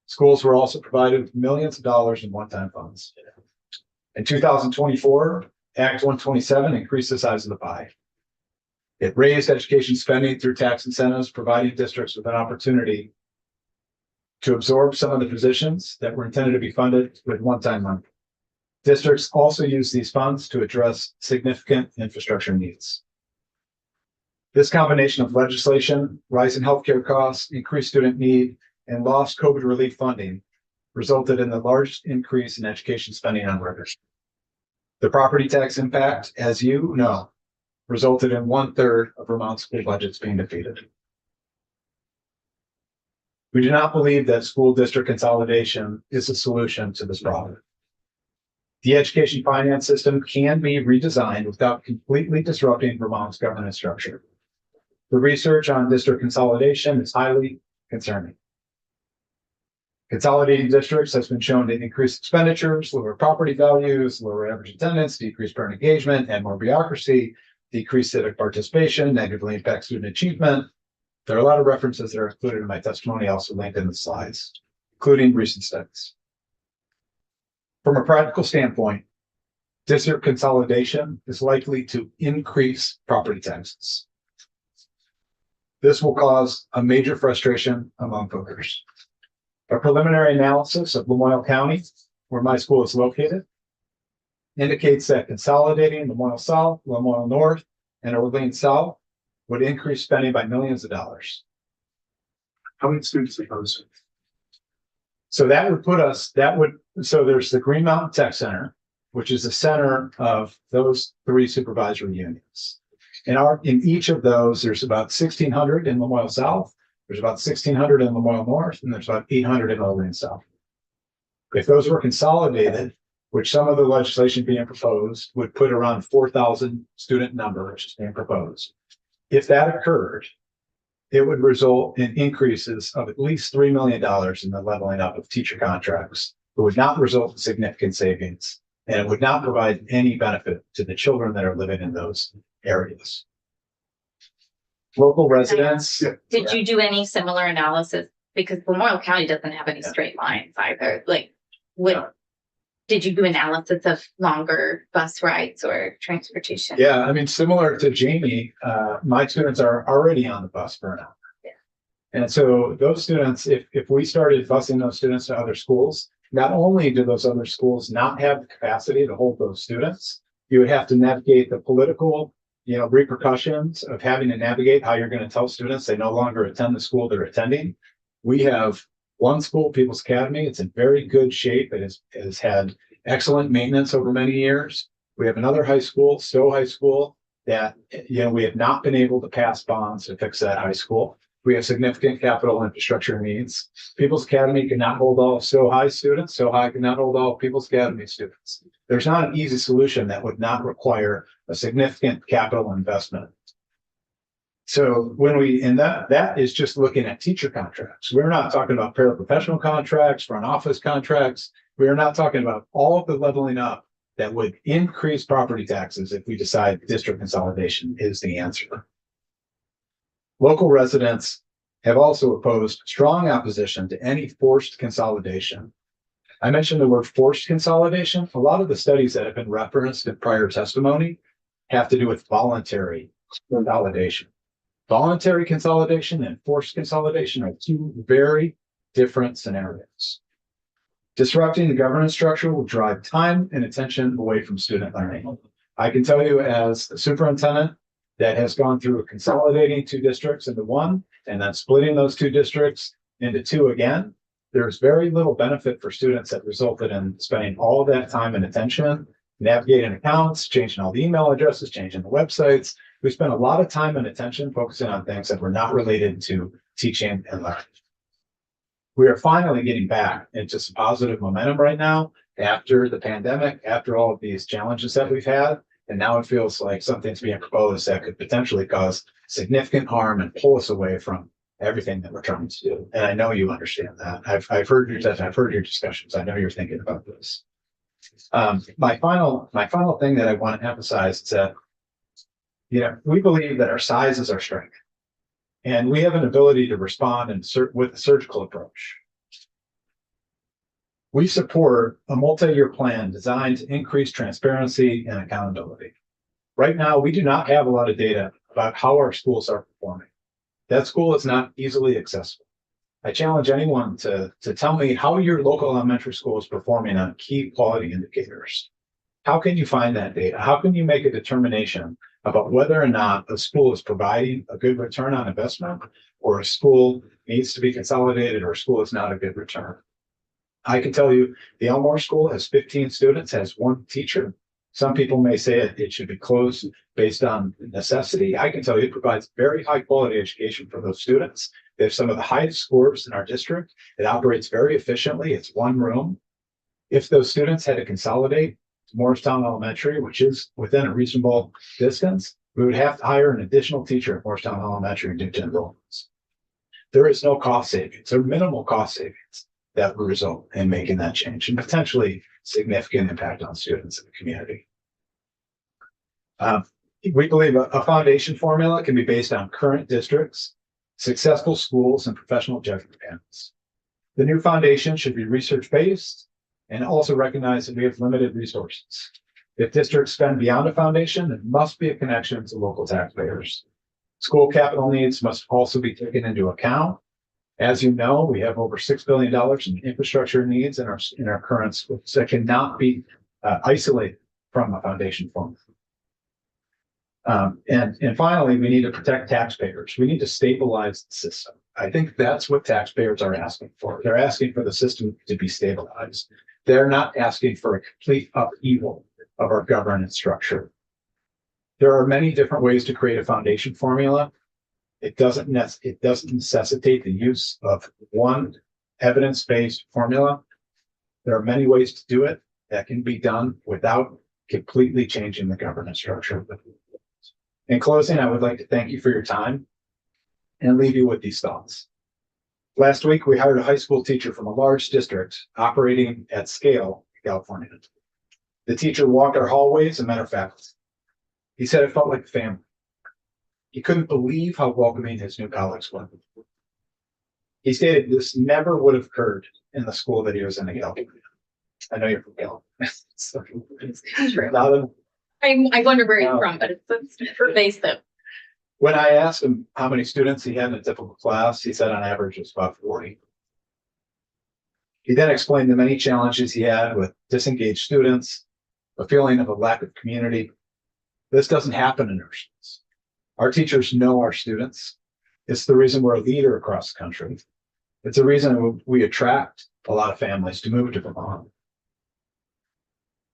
Schools were also provided with millions of dollars in one-time funds. In 2024, Act 127 increased the size of the pie. It raised education spending through tax incentives, providing districts with an opportunity to absorb some of the positions that were intended to be funded with one-time money. Districts also use these funds to address significant infrastructure needs. This combination of legislation, rising healthcare costs, increased student need, and lost COVID relief funding resulted in the largest increase in education spending on record. The property tax impact, as you know, resulted in 1/3 of Vermont school budgets being defeated. We do not believe that school district consolidation is a solution to this problem. The education finance system can be redesigned without completely disrupting Vermont's governance structure. The research on district consolidation is highly concerning. Consolidating districts has been shown to increase expenditures, lower property values, lower average attendance, decrease parent engagement, and more bureaucracy, decrease civic participation, negatively impact student achievement. There are a lot of references that are included in my testimony, also linked in the slides, including recent studies. From a practical standpoint, district consolidation is likely to increase property taxes. This will cause a major frustration among voters. A preliminary analysis of Lamoille County, where my school is located, indicates that consolidating Lamoille South, Lamoille North, and Orleans South would increase spending by millions of dollars. How many students are those? So that would put us, so there's the Green Mountain Tech Center, which is the center of those 3 supervisory unions. In each of those, there's about 1,600 in Lamoille South, there's about 1,600 in Lamoille North, and there's about 800 in Orleans South. If those were consolidated, which some of the legislation being proposed would put around 4,000 student number, which is being proposed. If that occurred, it would result in increases of at least $3 million in the leveling up of teacher contracts It would not result in significant savings, and it would not provide any benefit to the children that are living in those areas. Local residents. Did you do any similar analysis? Because Memorial County doesn't have any straight lines either. Like, did you do analysis of longer bus rides or transportation? Yeah, I mean, similar to Jamie, my students are already on the bus for an hour. Yeah. And so those students, if we started busing those students to other schools, not only do those other schools not have the capacity to hold those students, you would have to navigate the political, repercussions of having to navigate how you're going to tell students they no longer attend the school they're attending. We have one school, People's Academy. It's in very good shape. It has had excellent maintenance over many years. We have another high school, Stowe High School, that we have not been able to pass bonds to fix that high school. We have significant capital infrastructure needs. People's Academy cannot hold all Stowe High students. Stowe High cannot hold all People's Academy students. There's not an easy solution that would not require a significant capital investment. So that is just looking at teacher contracts. We're not talking about paraprofessional contracts, front office contracts. We are not talking about all of the leveling up that would increase property taxes if we decide district consolidation is the answer. Local residents have also opposed strong opposition to any forced consolidation. I mentioned the word forced consolidation. A lot of the studies that have been referenced in prior testimony have to do with voluntary consolidation. Voluntary consolidation and forced consolidation are two very different scenarios. Disrupting the governance structure will drive time and attention away from student learning. I can tell you as a superintendent that has gone through consolidating two districts into one and then splitting those two districts into two again, there's very little benefit for students that resulted in spending all of that time and attention, navigating accounts, changing all the email addresses, changing the websites. We spent a lot of time and attention focusing on things that were not related to teaching and learning. We are finally getting back into some positive momentum right now after the pandemic, after all of these challenges that we've had. And now it feels like something's being proposed that could potentially cause significant harm and pull us away from everything that we're trying to do. And I know you understand that. I've heard your discussions. I know you're thinking about this. My final thing that I want to emphasize is that we believe that our size is our strength, and we have an ability to respond with a surgical approach. We support a multi-year plan designed to increase transparency and accountability. Right now, we do not have a lot of data about how our schools are performing. That school is not easily accessible. I challenge anyone to tell me how your local elementary school is performing on key quality indicators. How can you find that data? How can you make a determination about whether or not a school is providing a good return on investment, or a school needs to be consolidated, or a school is not a good return? I can tell you the Elmore School has 15 students, has one teacher. Some people may say it should be closed based on necessity. I can tell you it provides very high quality education for those students. They have some of the highest scores in our district. It operates very efficiently. It's one room. If those students had to consolidate to Morristown Elementary, which is within a reasonable distance, we would have to hire an additional teacher at Morristown Elementary due to enrollments. There is no cost savings or minimal cost savings that would result in making that change, and potentially significant impact on students in the community. We believe a foundation formula can be based on current districts, successful schools, and professional judgment panels. The new foundation should be research-based and also recognize that we have limited resources. If districts spend beyond a foundation, there must be a connection to local taxpayers. School capital needs must also be taken into account. As you know, we have over $6 billion in infrastructure needs in our current schools that cannot be isolated from a foundation formula. And finally, we need to protect taxpayers. We need to stabilize the system. I think that's what taxpayers are asking for. They're asking for the system to be stabilized. They're not asking for a complete upheaval of our governance structure. There are many different ways to create a foundation formula. It doesn't necessitate the use of one evidence-based formula. There are many ways to do it that can be done without completely changing the governance structure. In closing, I would like to thank you for your time and leave you with these thoughts. Last week, we hired a high school teacher from a large district operating at scale in California. The teacher walked our hallways and met our faculty. He said it felt like family. He couldn't believe how welcoming his new colleagues were. He stated this never would have occurred in the school that he was in California. I know you're from California. So, True. not a- I wonder where he's No. from, but it's pervasive. When I asked him how many students he had in a typical class, he said on average it was about 40. He then explained the many challenges he had with disengaged students, a feeling of a lack of community. This doesn't happen in our schools. Our teachers know our students. It's the reason we're a leader across the country. It's the reason we attract a lot of families to move to Vermont.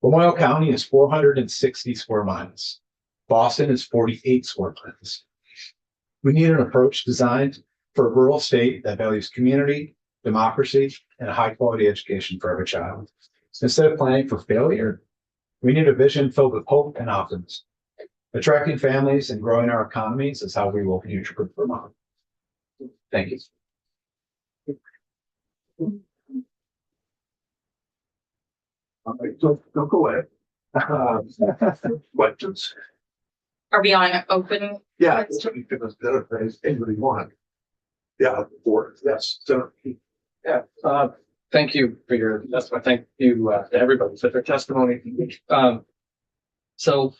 Lamoille County is 460 square miles. Boston is 48 square miles. We need an approach designed for a rural state that values community, democracy, and a high-quality education for every child. Instead of planning for failure, we need a vision filled with hope and optimism. Attracting families and growing our economies is how we will future-proof Vermont. Thank you. All right, don't go away. Questions? Are we on open? Yeah, it's anybody want. Yeah, or yes, so. Yeah, thank you for your, that's why, thank you, to everybody for their testimony. So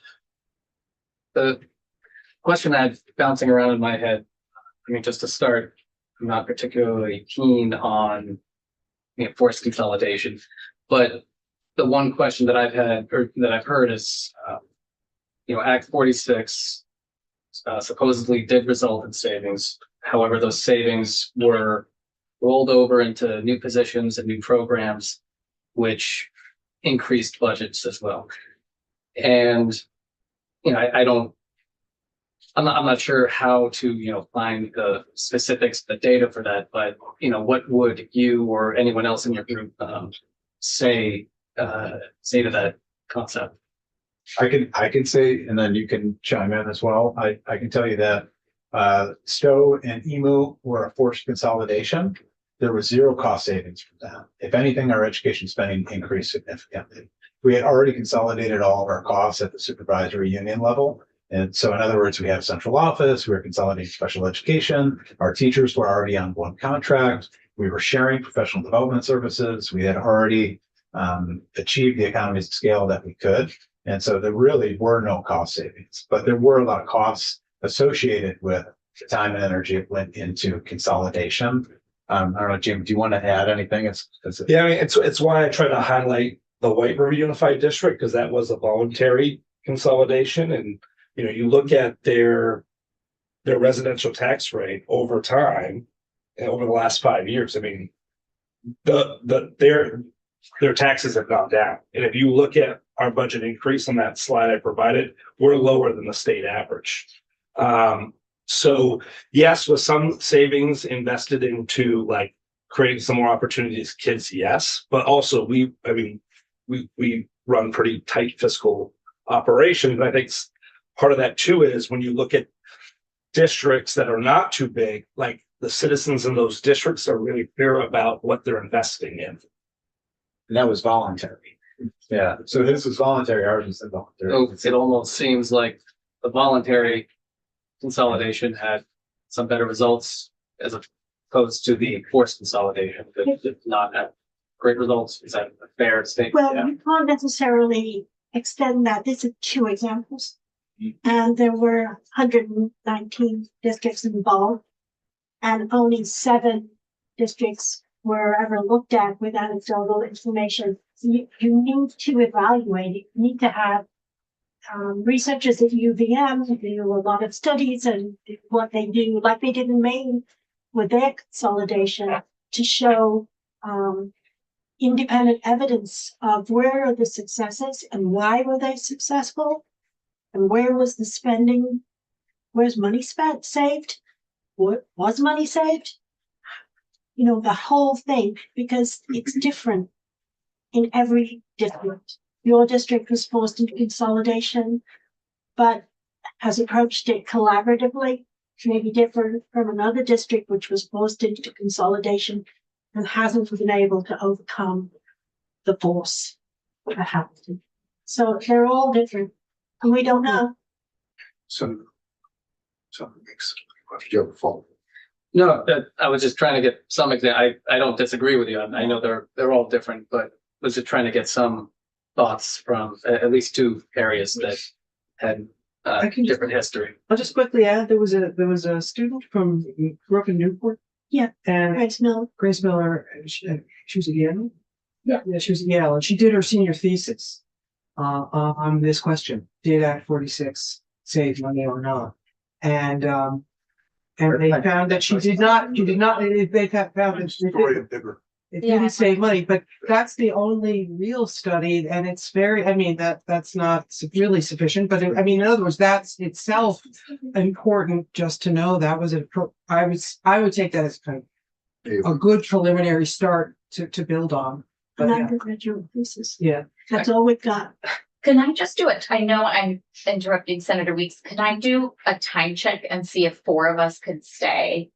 the question I had bouncing around in my head, I mean, just to start, I'm not particularly keen on, forced consolidation, but the one question that I've had, or that I've heard is, Act 46 supposedly did result in savings. However, those savings were rolled over into new positions and new programs, which increased budgets as well. And, I'm not sure how to, find the specifics, the data for that, but, what would you or anyone else in your group, say to that concept? I can say, and then you can chime in as well. I can tell you that Stowe and EMU were a forced consolidation. There was zero cost savings from that. If anything, our education spending increased significantly. We had already consolidated all of our costs at the supervisory union level. And so in other words, we have central office, we were consolidating special education, our teachers were already on one contract, we were sharing professional development services, we had already achieved the economies of scale that we could. And so there really were no cost savings, but there were a lot of costs associated with the time and energy it went into consolidation. I don't know, Jim, do you want to add anything? Yeah, I mean, it's why I try to highlight the White River Unified District, because that was a voluntary consolidation. And, you look at their residential tax rate over time, and over the last 5 years, I mean, their taxes have gone down. And if you look at our budget increase on that slide I provided, we're lower than the state average. So yes, with some savings invested into like creating some more opportunities for kids, yes, but also we run pretty tight fiscal operations. I think part of that too is when you look at districts that are not too big, like the citizens in those districts are really clear about what they're investing in. And that was voluntary. Yeah. So this was voluntary, ours was involuntary. So it almost seems like the voluntary consolidation had some better results as opposed to the forced consolidation that did not have great results. Is that a fair statement? Well, Yeah. you can't necessarily extend that. These are two examples. And there were 119 districts involved, and only 7 districts were ever looked at with anecdotal information. So you need to evaluate it. You need to have researchers at UVM who do a lot of studies and what they do, like they did in Maine with their consolidation, to show independent evidence of where are the successes and why were they successful, and where was the spending, where's money spent, saved, what was money saved, the whole thing, because it's different in every district. Your district was forced into consolidation, but has approached it collaboratively. may be different from another district which was forced into consolidation and hasn't been able to overcome the force that happened. So they're all different, and we don't know. Some makes Do you have a follow? No, I was just trying to get some example. I don't disagree with you. I know they're all different, but was just trying to get some thoughts from at least two areas that had I can just- different history. I'll just quickly add, there was a student from, grew up in Newport. Yeah. And Grace Miller. Grace Miller, she was at Yale? Yeah. Yeah, she was at Yale, and she did her senior thesis on this question: did Act 46 save money or not? And they found that she did not. They found that story of bigger. it Yeah. didn't save money, but that's the only real study, and it's very. I mean, that's not really sufficient, but I mean, in other words, that's itself important just to know that was I would take that as kind of a good preliminary start to build on. But An yeah, undergraduate thesis. yeah. That's all we've got. Can I just do it? I know I'm interrupting Senator Weeks. Can I do a time check and see if four of us could stay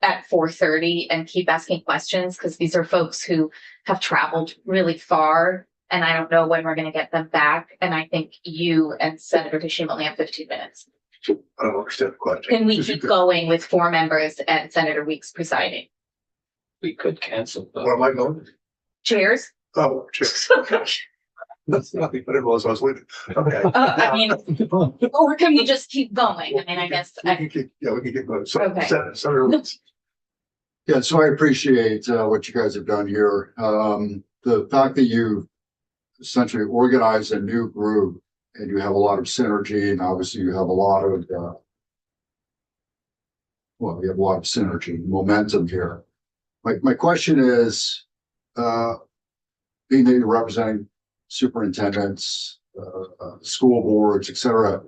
at 4:30 and keep asking questions? Because these are folks who have traveled really far, and I don't know when we're going to get them back. And I think you and Senator Kashim only have 15 minutes. I don't understand the question. Can we Just keep because- going with four members and Senator Weeks presiding? We could cancel, Where but am I going? Chairs? Oh, cheers. That's nothing, but it was, I was leaving. Okay. I mean, or can we just keep going? I mean, I guess. We can keep, yeah, we can keep going. So, Okay. Senator, Yeah, so I appreciate what you guys have done here. The fact that you essentially organized a new group and you have a lot of synergy, and obviously you have a lot of you have a lot of synergy, momentum here. My question is, being that you're representing superintendents, school boards, et cetera,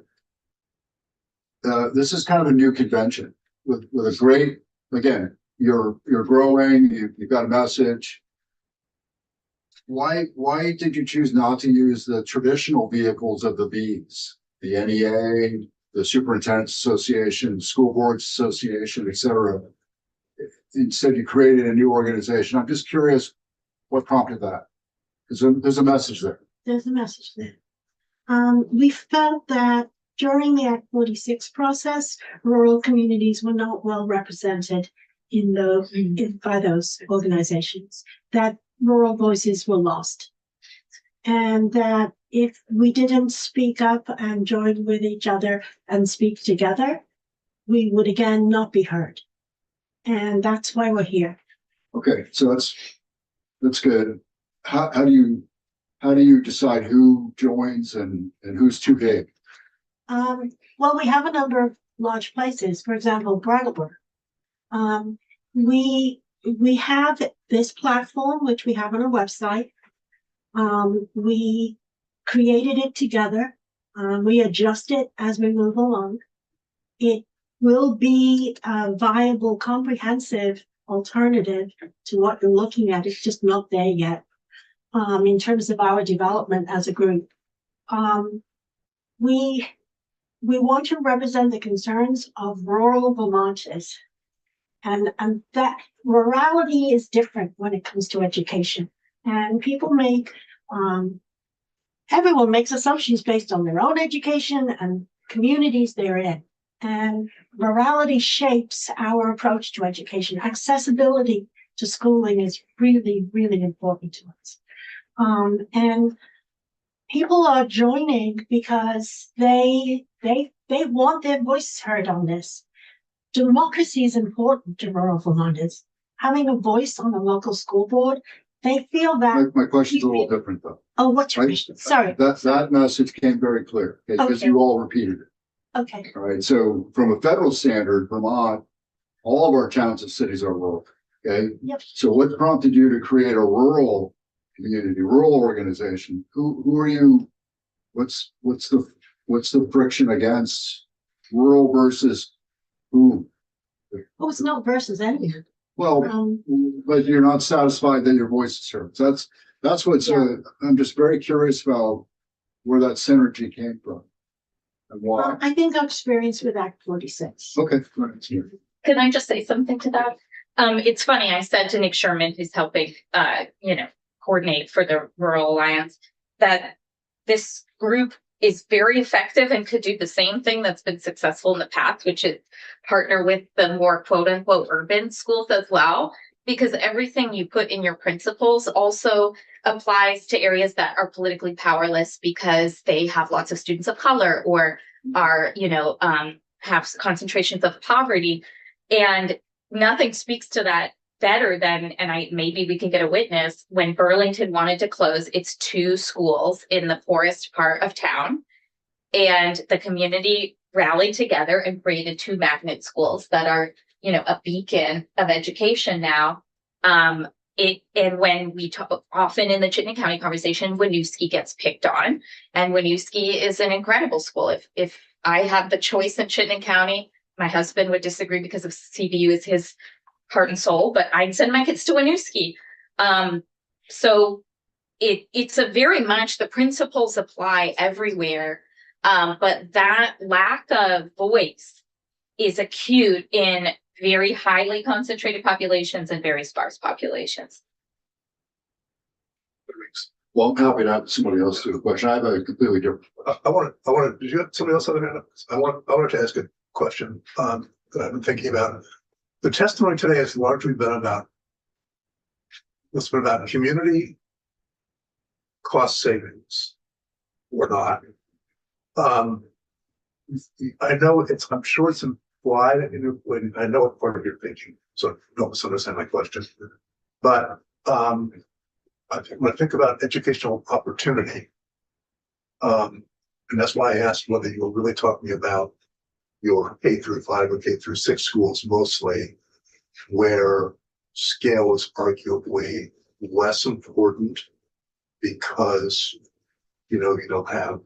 this is kind of a new convention with a great, again, you're growing, you've got a message. Why did you choose not to use the traditional vehicles of the Bs, the NEA, the Superintendent's Association, School Boards Association, et cetera? Instead, you created a new organization. I'm just curious what prompted that. There's a message there. There's a message there. We felt that during the Act 46 process, rural communities were not well represented by those organizations, that rural voices were lost. And that if we didn't speak up and join with each other and speak together, we would again not be heard. And that's why we're here. Okay, so that's good. How do you decide who joins and who's too big? Well, we have a number of large places. For example, Brattleboro. We have this platform, which we have on our website. We created it together. We adjust it as we move along. It will be a viable, comprehensive alternative to what you're looking at. It's just not there yet. In terms of our development as a group, we want to represent the concerns of rural Vermonters, and that rurality is different when it comes to education. And people everyone makes assumptions based on their own education and communities they're in. And rurality shapes our approach to education. Accessibility to schooling is really, really important to us. And people are joining because they want their voices heard on this. Democracy is important to rural Vermonters. Having a voice on the local school board, they feel that. My question's a little different though. Oh, what's your Right? question? Sorry. That message came very clear because Okay. you all repeated it. Okay. All right, so from a federal standard, Vermont, all of our towns and cities are rural, okay? Yep. So what prompted you to create a rural community, rural organization? Who are you? What's the friction against rural versus who? Oh, it's not versus anyone. Well, but you're not satisfied that your voice is heard. So that's what's, Yeah. I'm just very curious about where that synergy came from. And why? I think our experience with Act 46. Okay. Can I just say something to that? It's funny, I said to Nick Sherman, who's helping, coordinate for the Rural Alliance, that this group is very effective and could do the same thing that's been successful in the past, which is partner with the more quote unquote urban schools as well, because everything you put in your principles also applies to areas that are politically powerless because they have lots of students of color or are, have concentrations of poverty. And nothing speaks to that better than, maybe we can get a witness, when Burlington wanted to close its 2 schools in the poorest part of town. And the community rallied together and created 2 magnet schools that are, a beacon of education now. And when we talk often in the Chittenden County conversation, Winooski gets picked on, and Winooski is an incredible school. If I have the choice in Chittenden County, my husband would disagree because of CBU is his heart and soul, but I'd send my kids to Winooski. So it's a very much the principles apply everywhere. But that lack of voice is acute in very highly concentrated populations and very sparse populations. Well, I'm happy to have somebody else do the question. I have a completely different. Did you have somebody else have a hand up? I wanted to ask a question, that I've been thinking about. The testimony today has largely been about, it's been about community cost savings or not. I know I'm sure it's implied when I know what part of your thinking, so don't misunderstand my question. But when I think about educational opportunity, and that's why I asked whether you were really talking about your K-5 or K-6 schools mostly, where scale is arguably less important because you don't have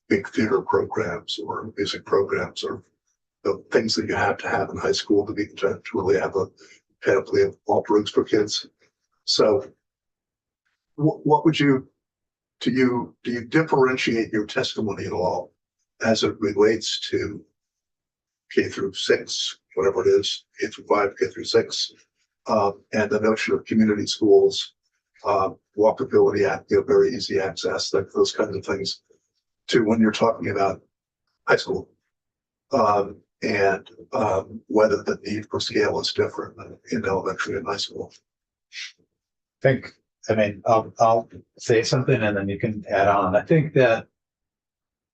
big theater programs or music programs or the things that you have to have in high school to really have a panoply of offerings for kids. So what would do you differentiate your testimony at all as it relates to K-6, whatever it is, K-5, K-6, and the notion of community schools, walkability, very easy access, like those kinds of things, to when you're talking about high school, and whether the need for scale is different in elementary and high school? I'll say something and then you can add on. I think that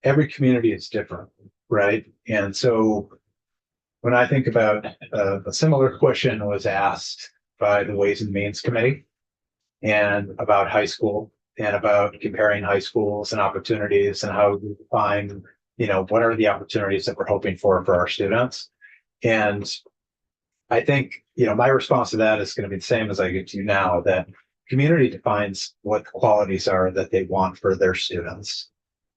every community is different, right? And so when I think about a similar question was asked by the Ways and Means Committee and about high school and about comparing high schools and opportunities and how we define, what are the opportunities that we're hoping for our students. And I think, my response to that is going to be the same as I give to you now, that community defines what the qualities are that they want for their students.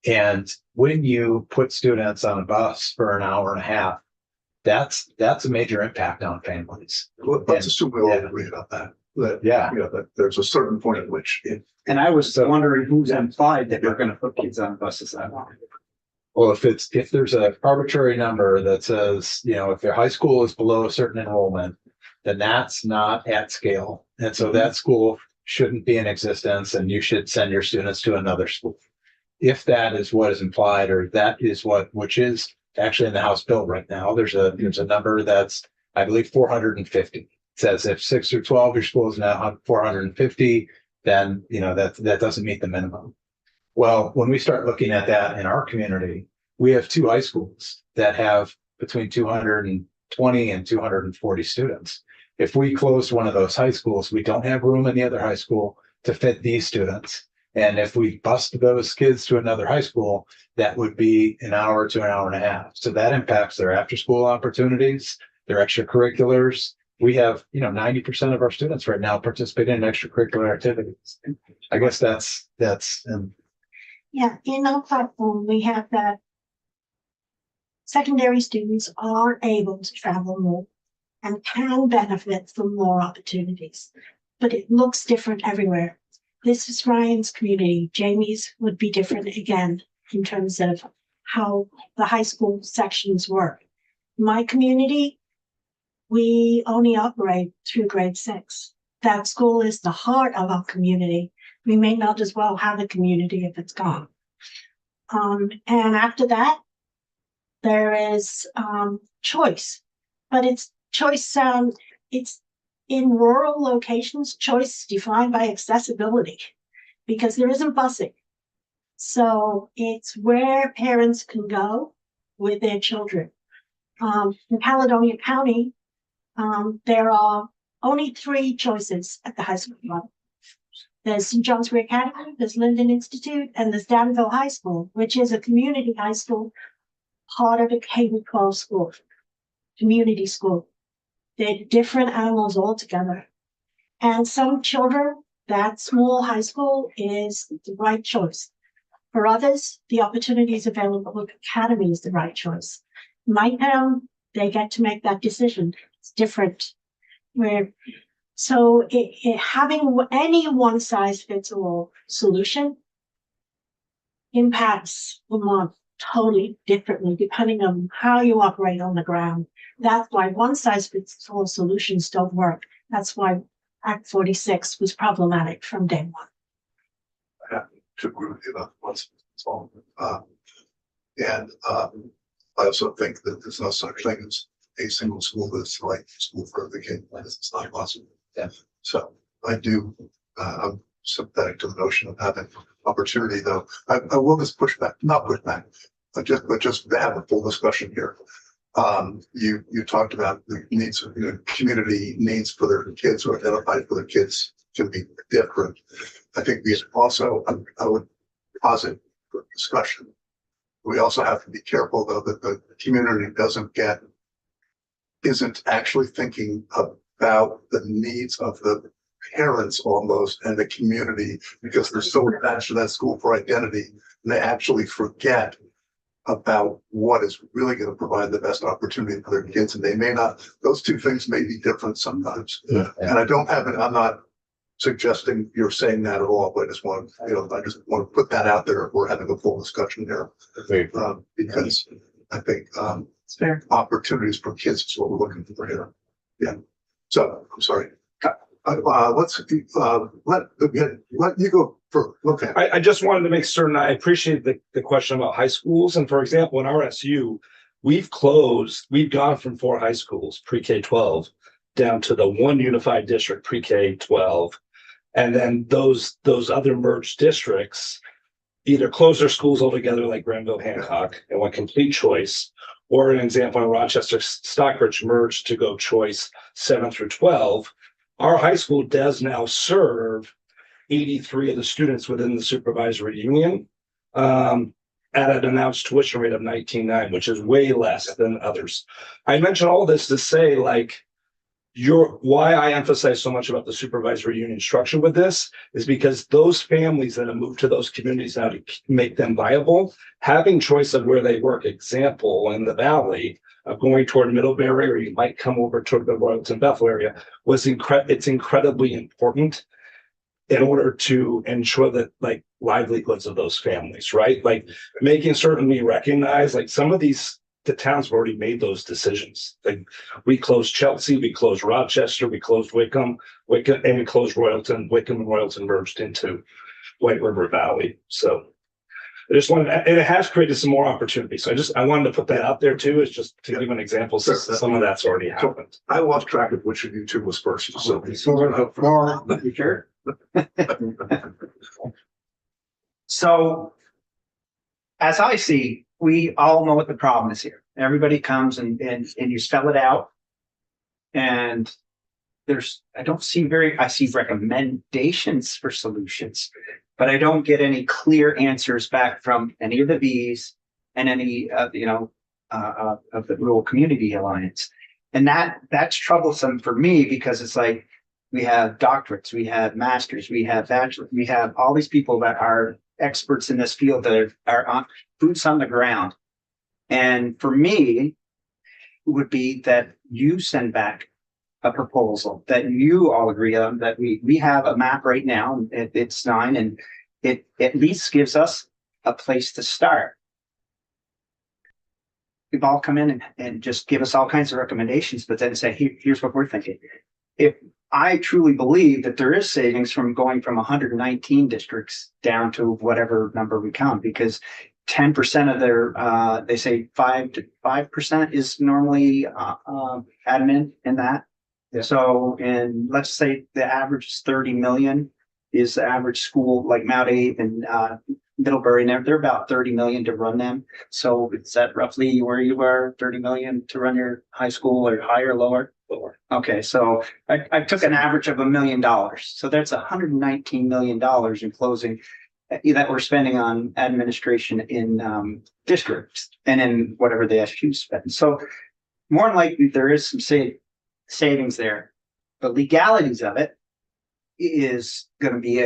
And when you put students on a bus for an hour and a half, that's a major impact on families. Let's assume we all agree about that. That there's a certain point at which And I was wondering who's implied that we're going to put kids on buses that long. Well, if there's an arbitrary number that says, if their high school is below a certain enrollment, then that's not at scale. And so that school shouldn't be in existence and you should send your students to another school. If that is what is implied, or that is which is actually in the House bill right now, there's a number that's, I believe, 450. It says if 6 through 12, your school is now 450, then, that doesn't meet the minimum. Well, when we start looking at that in our community, we have 2 high schools that have between 220 and 240 students. If we closed one of those high schools, we don't have room in the other high school to fit these students. And if we bused those kids to another high school, that would be an hour to an hour and a half. So that impacts their after-school opportunities, their extracurriculars. We have, 90% of our students right now participate in extracurricular activities. I guess that's. Yeah, in our platform, we have that secondary students are able to travel more and can benefit from more opportunities, but it looks different everywhere. This is Ryan's community. Jamie's would be different again. in terms of how the high school sections work. My community, we only operate through grade 6. That school is the heart of our community. We may not as well have a community if it's gone. And after that, there is choice, but it's choice. It's in rural locations, choice defined by accessibility, because there isn't busing. So it's where parents can go with their children. In Caledonia County, there are only 3 choices at the high school level. There's St. John's Free Academy, there's Linden Institute, and there's Danville High School, which is a community high school, part of a K-12 school, community school. They're different animals altogether. And some children, that small high school is the right choice. For others, the opportunities available at Academy is the right choice. My town, they get to make that decision. It's different. So having any one-size-fits-all solution impacts Vermont totally differently depending on how you operate on the ground. That's why one-size-fits-all solutions don't work. That's why Act 46 was problematic from day one. I happen to agree with you about once it's all. And I also think that there's no such thing as a single school that's the right school for every kid. It's not possible. Yeah. So I do, I'm sympathetic to the notion of having opportunity, though. I will just not push back, but just to have a full discussion here. You talked about the needs of community needs for their kids or identified for their kids can be different. I think we also, I would posit for discussion. We also have to be careful, though, that the community isn't actually thinking about the needs of the parents almost and the community, because they're so attached to that school for identity, and they actually forget about what is really going to provide the best opportunity for their kids. And they may not, those two things may be different sometimes. Yeah. And I'm not suggesting you're saying that at all, but I just want to put that out there. We're having a full discussion here. Because I think It's fair. opportunities for kids is what we're looking for here. Yeah. So I'm sorry. Let's let you go for. Okay. I just wanted to make certain, I appreciate the question about high schools. And for example, in our SU, we've gone from 4 high schools, pre-K-12, down to the 1 unified district, pre-K-12. And then those other merged districts either close their schools altogether like Granville Hancock and went complete choice, or an example in Rochester, Stockbridge merged to go choice 7 through 12. Our high school does now serve 83 of the students within the supervisory union at an announced tuition rate of 19.9, which is way less than others. I mention all this to say, like, why I emphasize so much about the supervisory union structure with this is because those families that have moved to those communities now to make them viable, having choice of where they work, example, in the Valley, of going toward Middlebury, or you might come over toward the Royalton Bethel area, it's incredibly important in order to ensure that, like, livelihoods of those families, right? Like, making certain we recognize, like, some of the towns have already made those decisions. Like, we closed Chelsea, we closed Rochester, we closed Wickham, and we closed Royalton. Wickham and Royalton merged into White River Valley. So I just wanted, and it has created some more opportunities. So I wanted to put that out there too, is just to give an example. Sure. Some of that's already happened. I lost track of which of you two was first. So Sure. So, as I see, we all know what the problem is here. Everybody comes and you spell it out. And I see recommendations for solutions, but I don't get any clear answers back from any of the V's and any of the Rural Community Alliance. And that's troublesome for me, because it's like, we have doctorates, we have masters, we have bachelors, we have all these people that are experts in this field that are on boots on the ground. And for me, it would be that you send back a proposal that you all agree on, that we have a map right now. It's 9, and it at least gives us a place to start. We've all come in and just give us all kinds of recommendations, but then say, here's what we're thinking. If I truly believe that there is savings from going from 119 districts down to whatever number we count, because 10% of their, they say 5% is normally admin in that. Yeah. So, and let's say the average is 30 million is the average school, like Mount Abe and Middlebury, and they're about 30 million to run them. So is that roughly where you are, 30 million to run your high school, or higher, lower? Lower. Okay, so I took an average of $1 million. So that's $119 million in closing that we're spending on administration in districts and in whatever the SU spend. So more than likely there is some savings there. The legalities of it is going to be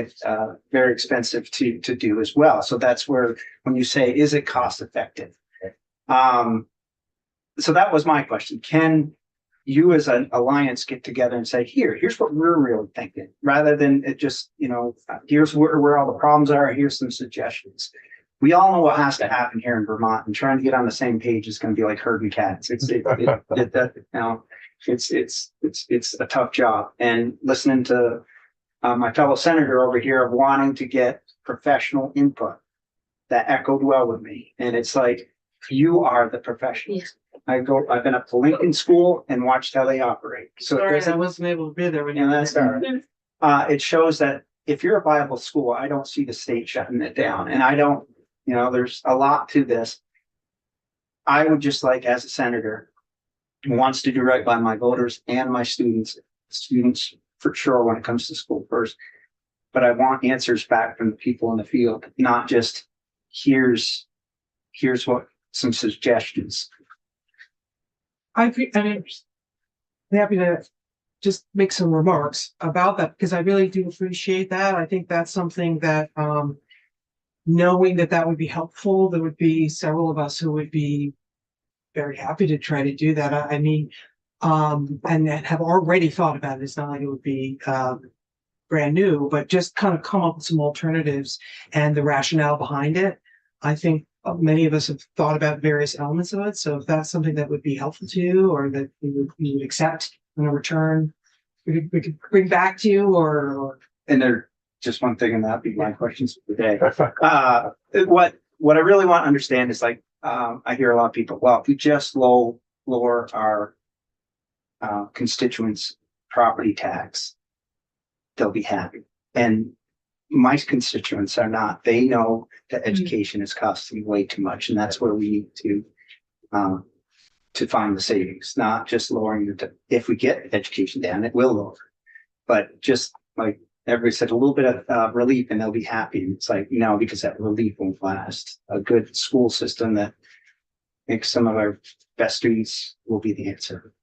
very expensive to do as well. So that's where, when you say, is it cost effective? So that was my question. Can you as an alliance get together and say, here's what we're really thinking, rather than it just, here's where all the problems are, here's some suggestions. We all know what has to happen here in Vermont, and trying to get on the same page is going to be like herding cats. It's a tough job. And listening to my fellow senator over here of wanting to get professional input, that echoed well with me. And it's like, you are the professionals. Yeah. I've been up to Lincoln School and watched how they operate. So Sorry, I wasn't able to be there when you. that's all right. It shows that if you're a viable school, I don't see the state shutting it down. And I don't, there's a lot to this. I would just like, as a senator who wants to do right by my voters and my students for sure when it comes to school first, but I want answers back from the people in the field, not just here's what some suggestions. I'm happy to just make some remarks about that, because I really do appreciate that. I think that's something that, knowing that would be helpful, there would be several of us who would be very happy to try to do that. And have already thought about it. It's not like it would be brand new, but just kind of come up with some alternatives and the rationale behind it. I think many of us have thought about various elements of it. So if that's something that would be helpful to you, or that you would accept in a return, we could bring back to you, or. And there, just one thing, and that'd be my questions for the day. What I really want to understand is, like, I hear a lot of people, well, if we just lower our constituents' property tax, they'll be happy. And my constituents are not. They know that education is costing way too much, and that's where we need to find the savings, not just lowering if we get education down, it will lower, but just like everybody said, a little bit of relief and they'll be happy. And it's like, no, because that relief won't last. A good school system that makes some of our best students will be the answer.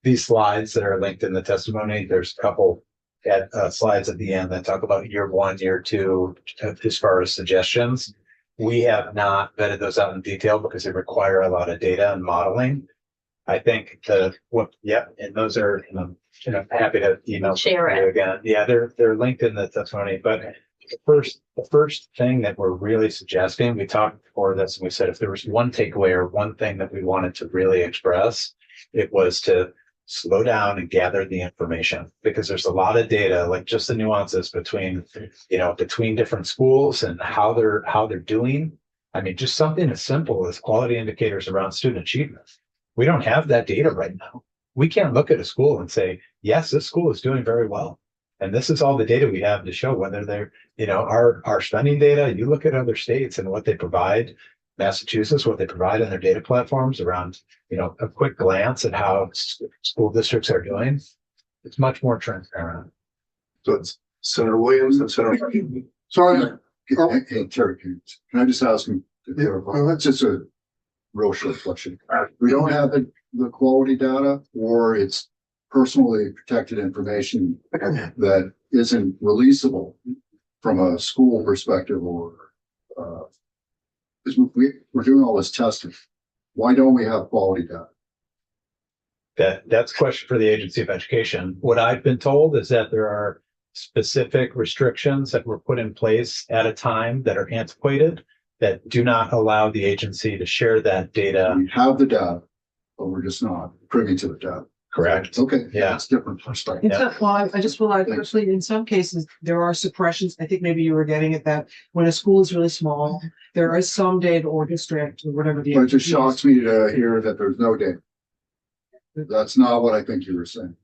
These slides that are linked in the testimony, there's a couple slides at the end that talk about year 1, year 2, as far as suggestions. We have not vetted those out in detail because they require a lot of data and modeling. I think and those are, happy to email Share it. you again. Yeah, they're linked in the testimony. But the first thing that we're really suggesting, we talked before this, and we said if there was one takeaway or one thing that we wanted to really express, it was to slow down and gather the information, because there's a lot of data, like just the nuances between different schools and how they're doing. I mean, just something as simple as quality indicators around student achievement. We don't have that data right now. We can't look at a school and say, yes, this school is doing very well. And this is all the data we have to show whether they're, our spending data. You look at other states and what they provide, Massachusetts, what they provide in their data platforms around, a quick glance at how school districts are doing. It's much more transparent. So it's Senator Williams and Senator. Sorry, hey, Terry, can I just ask him to clarify? That's just a real short question. We don't have the quality data, or it's personally protected information that isn't releasable from a school perspective, or we're doing all this testing. Why don't we have quality data? That's a question for the Agency of Education. What I've been told is that there are specific restrictions that were put in place at a time that are antiquated, that do not allow the agency to share that data. We have the data, but we're just not privy to the data. Correct. Okay. Yeah. It's different perspective. In some, well, I just realized personally, in some cases, there are suppressions. I think maybe you were getting at that when a school is really small, there is some data or district or whatever the. But it just shocks me to hear that there's no data. That's not what I think you were saying.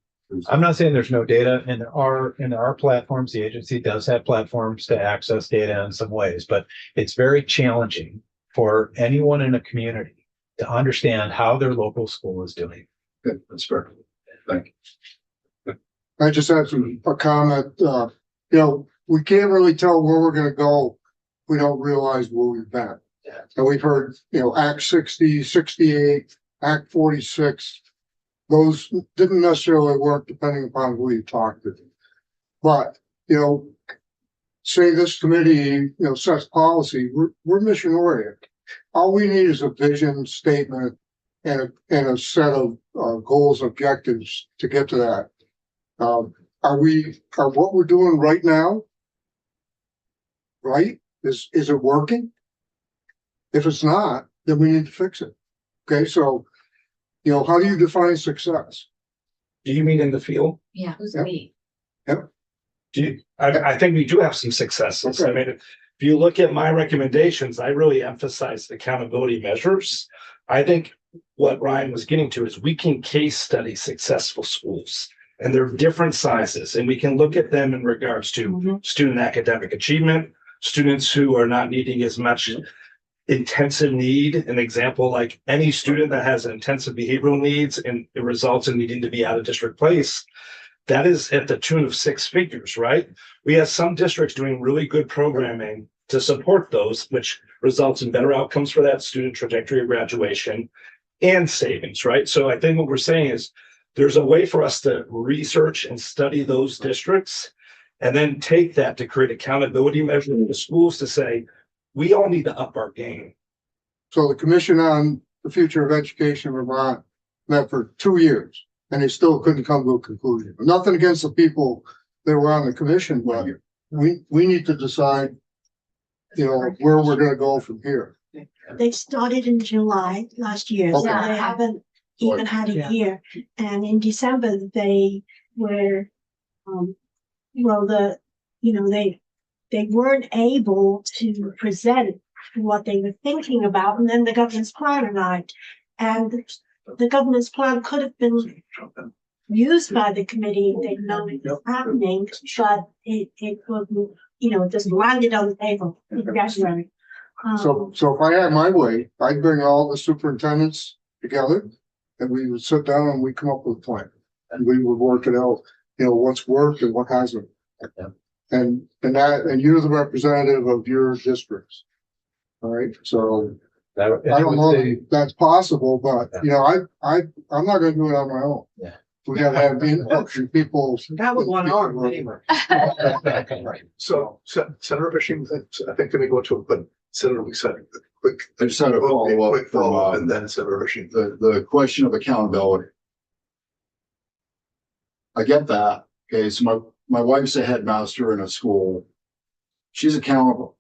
I'm not saying there's no data, and there are platforms. The agency does have platforms to access data in some ways, but it's very challenging for anyone in a community to understand how their local school is doing. Good, that's fair. Thank you. I just had a comment, we can't really tell where we're gonna go. We don't realize where we've been. And we've heard, Act 60, 68, Act 46. Those didn't necessarily work depending upon who you talk to. But, say this committee, sets policy, we're mission oriented. All we need is a vision statement and a set of goals, objectives to get to that. Are what we're doing right now, right? Is it working? If it's not, then we need to fix it. Okay, so, how do you define success? Do you mean in the field? Yeah, who's Yep. we? I think we do have some successes. Okay. I mean, if you look at my recommendations, I really emphasize accountability measures. I think what Ryan was getting to is we can case study successful schools, and they're different sizes, and we can look at them in regards to student academic achievement, students who are not needing as much intensive need. An example, like any student that has intensive behavioral needs and it results in needing to be out of district place, that is at the tune of 6 figures, right? We have some districts doing really good programming to support those, which results in better outcomes for that student trajectory of graduation and savings, right? So I think what we're saying is there's a way for us to research and study those districts and then take that to create accountability measures in the schools to say, we all need to up our game. So the Commission on the Future of Education in Vermont met for 2 years and they still couldn't come to a conclusion. Nothing against the people that were on the commission, but we need to decide, where we're gonna go from here. They started in July last year, so Okay. they haven't even had a year. And in December, they were, they weren't able to present what they were thinking about, and then the governance plan arrived. And the governance plan could have been used by the committee if they'd known it was happening, but it wasn't, it just landed on the table in January. So if I had my way, I'd bring all the superintendents together and we would sit down and we'd come up with a plan. And we would work it out, what's worked and what hasn't. And you're the representative of your districts. All right, so I don't know if that's possible, but I'm not gonna do it on my own. Yeah. We gotta have input from people. That was one arm, anyway. Right. So Senator Bishing, I think gonna go to it, but Senator, we said quick. I just had a follow-up from, and then Senator Bishing. the question of accountability. I get that. Okay, so my wife's a headmaster in a school. She's accountable.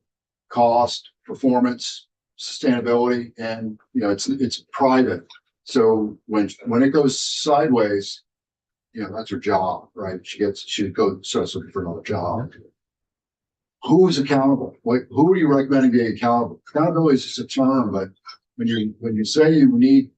Cost, performance, sustainability, and it's private. So when it goes sideways, that's her job, right? She starts looking for another job. Who's accountable? Who are you recommending being accountable? Accountability is just a term, but when you say you need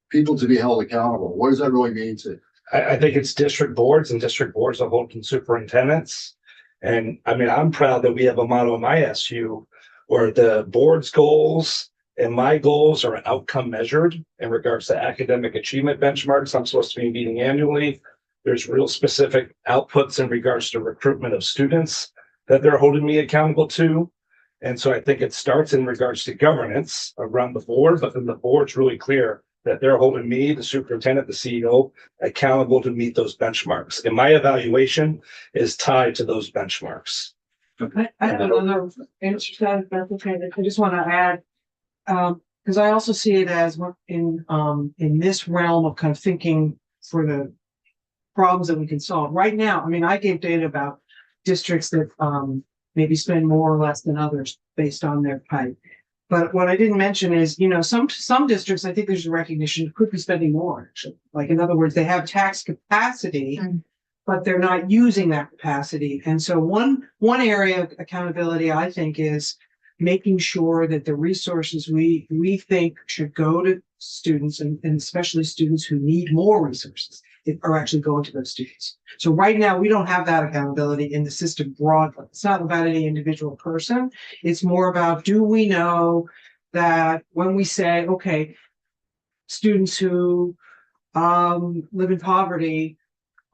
people to be held accountable, what does that really mean to you? I think it's district boards, and district boards are holding superintendents. And I mean, I'm proud that we have a model in my SU where the board's goals and my goals are outcome measured in regards to academic achievement benchmarks. I'm supposed to be meeting annually. There's real specific outputs in regards to recruitment of students that they're holding me accountable to. And so I think it starts in regards to governance around the board, but then the board's really clear that they're holding me, the superintendent, the CEO, accountable to meet those benchmarks. And my evaluation is tied to those benchmarks. I have another answer to that, if that's okay. I just want to add, because I also see it as in this realm of kind of thinking for the problems that we can solve. Right now, I mean, I gave data about districts that, maybe spend more or less than others based on their type. But what I didn't mention is, some districts, I think there's a recognition, could be spending more, actually. Like, in other words, they have tax capacity, but they're not using that capacity. And so one area of accountability, I think, is making sure that the resources we think should go to students, and especially students who need more resources, are actually going to those students. So right now, we don't have that accountability in the system broadly. It's not about any individual person. It's more about, do we know that when we say, okay, students who live in poverty,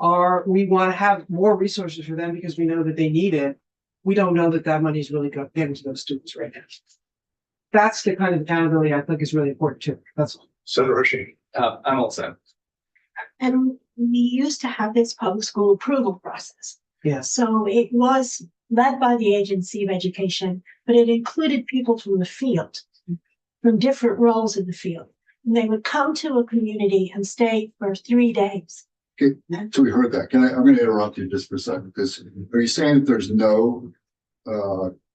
we want to have more resources for them because we know that they need it. We don't know that that money is really getting to those students right now. That's the kind of accountability I think is really important too. That's all. Senator Hershey. I'm all set. And we used to have this public school approval process. Yes. So it was led by the Agency of Education, but it included people from the field, from different roles in the field. And they would come to a community and stay for 3 days. Okay, so we heard that. I'm going to interrupt you just for a second, because are you saying that there's no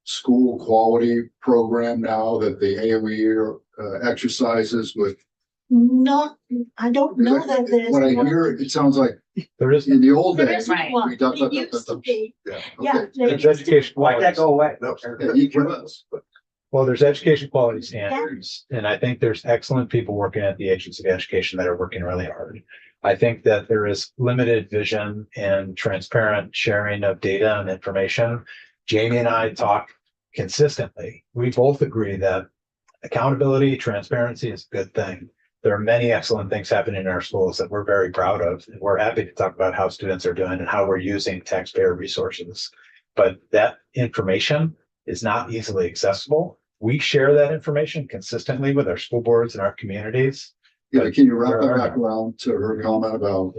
school quality program now that the AOE exercises with? Not, I don't know that there's. When I hear it, it sounds like There is, in the old There days. isn't Right. one. We talked about It used to that. be. Yeah. Yeah. Okay. there there's used to be. education Why'd that quality. go away? No, Yeah, you give us. Well, there's education quality standards, and I think there's excellent people working at the Agency of Education that are working really hard. I think that there is limited vision and transparent sharing of data and information. Jamie and I talk consistently. We both agree that accountability, transparency is a good thing. There are many excellent things happening in our schools that we're very proud of. And we're happy to talk about how students are doing and how we're using taxpayer resources. But that information is not easily accessible. We share that information consistently with our school boards and our communities. Yeah, can you wrap that back around to her comment about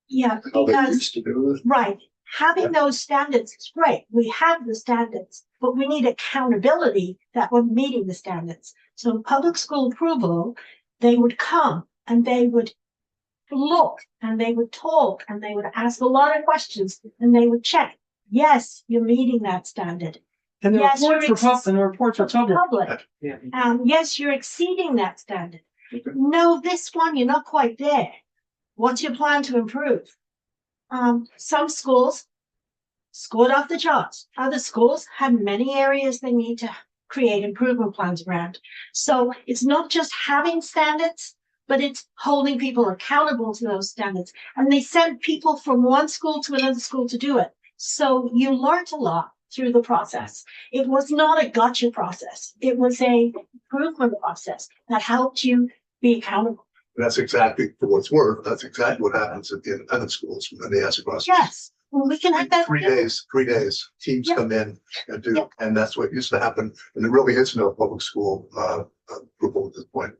Yeah, how they because, used to do it? right, having those standards is great. We have the standards, but we need accountability that we're meeting the standards. So public school approval, they would come and they would look and they would talk and they would ask a lot of questions and they would check. Yes, you're meeting that standard. And the Yes, reports are public. Public. Yeah. Yes, you're exceeding that standard. No, this one, you're not quite there. What's your plan to improve? Some schools scored off the charts. Other schools have many areas they need to create improvement plans around. So it's not just having standards, but it's holding people accountable to those standards. And they send people from one school to another school to do it. So you learned a lot through the process. It was not a gotcha process. It was a improvement process that helped you be accountable. That's exactly, for what's worth, that's exactly what happens at the independent schools when they ask questions. Yes, well, we can have that. 3 days, 3 days, teams Yeah. come in and do, Yeah. and that's what used to happen. And there really is no public school, approval at this point.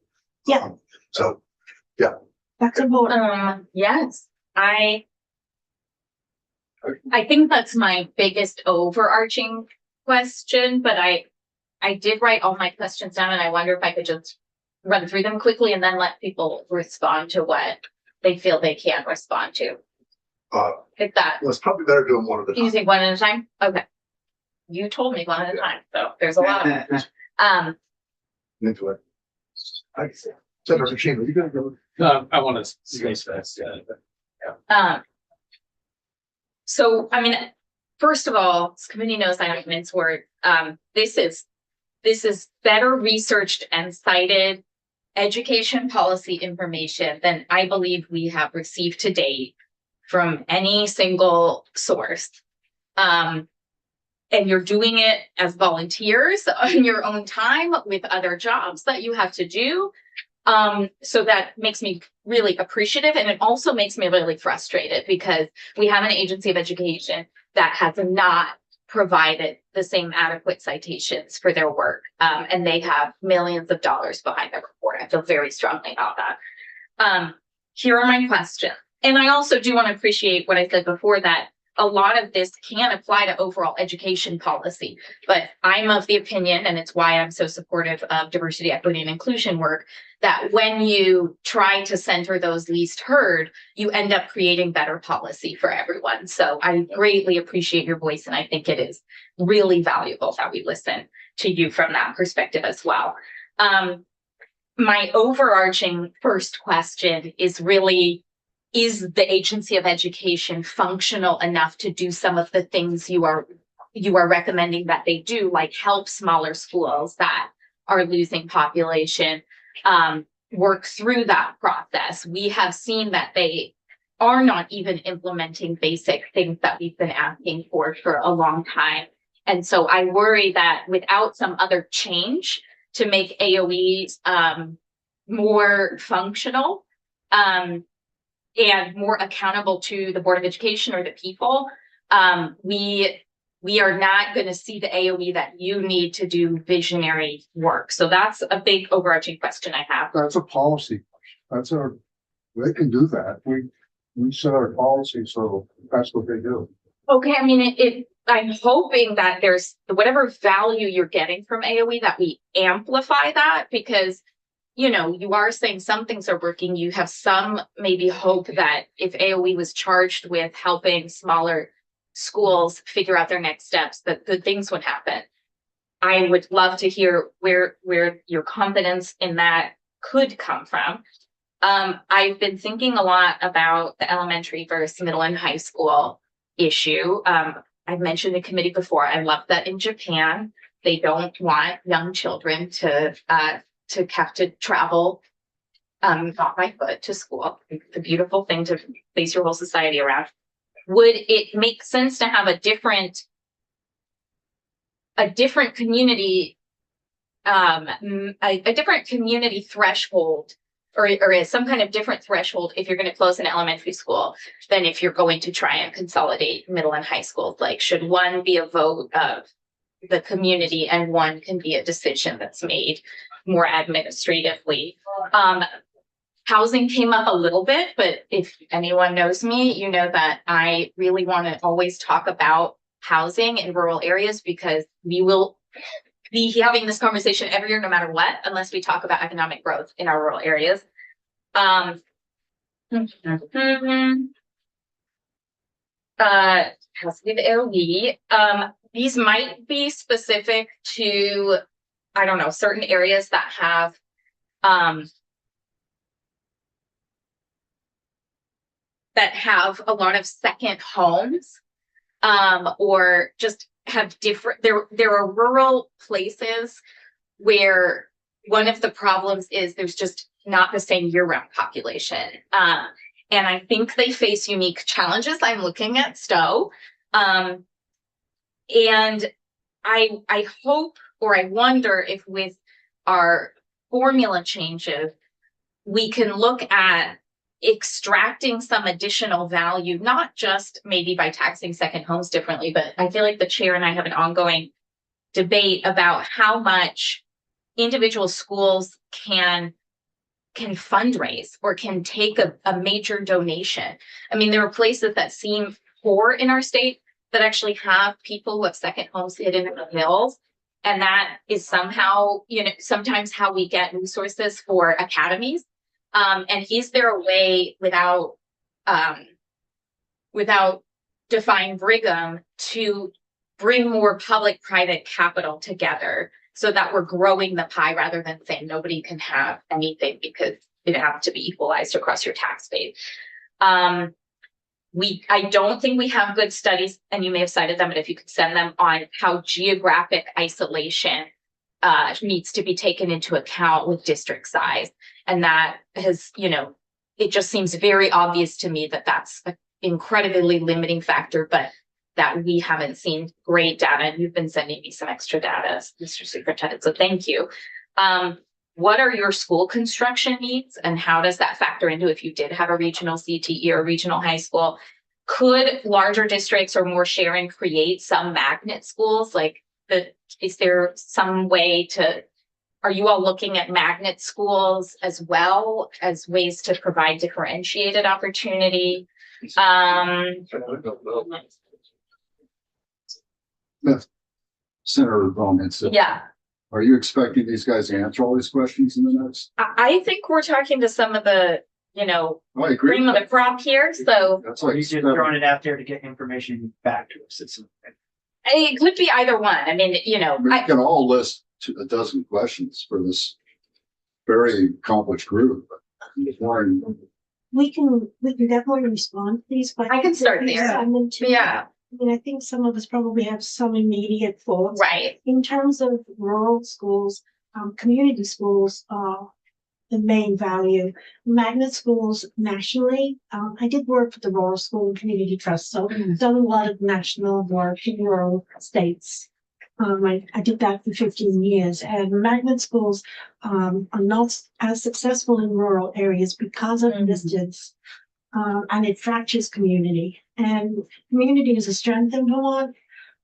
Yeah. So, That's important. Yes, I think that's my biggest overarching question, but I did write all my questions down and I wonder if I could just run through them quickly and then let people respond to what they feel they can respond to. If that, well, it's probably better doing one at a do you time. think one at a time? Okay. You told me one at a time, so there's a lot of them. Into it. Senator Hashima, you gotta go. No, I want to space fast. So, I mean, first of all, this committee knows I don't mince words. This is better researched and cited education policy information than I believe we have received to date from any single source. And you're doing it as volunteers on your own time with other jobs that you have to do. So that makes me really appreciative. And it also makes me really frustrated because we have an agency of education that has not provided the same adequate citations for their work. And they have millions of dollars behind their report. I feel very strongly about that. Here are my questions. And I also do want to appreciate what I said before, that a lot of this can apply to overall education policy. But I'm of the opinion, and it's why I'm so supportive of diversity, equity, and inclusion work, that when you try to center those least heard, you end up creating better policy for everyone. So I greatly appreciate your voice, and I think it is really valuable that we listen to you from that perspective as well. My overarching first question is really, is the agency of education functional enough to do some of the things you are recommending that they do, like help smaller schools that are losing population work through that process? We have seen that they are not even implementing basic things that we've been asking for a long time. And so I worry that without some other change to make AOE more functional, and more accountable to the Board of Education or the people, we are not going to see the AOE that you need to do visionary work. So that's a big overarching question I have. That's a policy. They can do that. We set our policy, so that's what they do. Okay, I mean, I'm hoping that there's whatever value you're getting from AOE, that we amplify that, because you are saying some things are working. You have some maybe hope that if AOE was charged with helping smaller schools figure out their next steps, that good things would happen. I would love to hear where your confidence in that could come from. I've been thinking a lot about the elementary versus middle and high school issue. I've mentioned the committee before. I love that in Japan, they don't want young children to have to travel not by foot to school. It's a beautiful thing to base your whole society around. Would it make sense to have a different community, a different community threshold, or some kind of different threshold if you're going to close an elementary school than if you're going to try and consolidate middle and high schools? Like, should one be a vote of the community and one can be a decision that's made more administratively? Housing came up a little bit, but if anyone knows me, you know that I really want to always talk about housing in rural areas, because we will be having this conversation every year, no matter what, unless we talk about economic growth in our rural areas. Has to be the AOE. These might be specific to, I don't know, certain areas that have a lot of second homes, or just have different, there are rural places where one of the problems is there's just not the same year-round population. And I think they face unique challenges. I'm looking at Stowe. And I hope, or I wonder if with our formula changes, we can look at extracting some additional value, not just maybe by taxing second homes differently, but I feel like the chair and I have an ongoing debate about how much individual schools can fundraise or can take a major donation. I mean, there are places that seem poor in our state that actually have people who have second homes hidden in the hills. And that is somehow, sometimes how we get resources for academies. And is there a way without defying Brigham to bring more public-private capital together so that we're growing the pie rather than saying nobody can have anything because it has to be equalized across your tax base? I don't think we have good studies, and you may have cited them, but if you could send them, on how geographic isolation needs to be taken into account with district size. And that has, it just seems very obvious to me that that's an incredibly limiting factor, but that we haven't seen great data. And you've been sending me some extra data, Mr. Superintendent, so thank you. What are your school construction needs, and how does that factor into if you did have a regional CTE or a regional high school? Could larger districts or more sharing create some magnet schools? Is there some way are you all looking at magnet schools as well as ways to provide differentiated opportunity? Senator Bowman, so Yeah, are you expecting these guys to answer all these questions in the next? I think we're talking to some of the, I agree. cream of the crop here, so That's Or like, you just throwing it out there to get information back to us. it could be either one. I mean, we can all list a dozen questions for this very accomplished group. We can definitely respond to these questions. I can start if you there. send them to me. Yeah, I mean, I think some of us probably have some immediate thoughts. right. In terms of rural schools, community schools are the main value. Magnet schools nationally, I did work for the Rural School and Community Trust, so I've done a lot of national work in rural states. I did that for 15 years, and magnet schools are not as successful in rural areas because of distance, and it fractures community. And community is a strength in Vermont,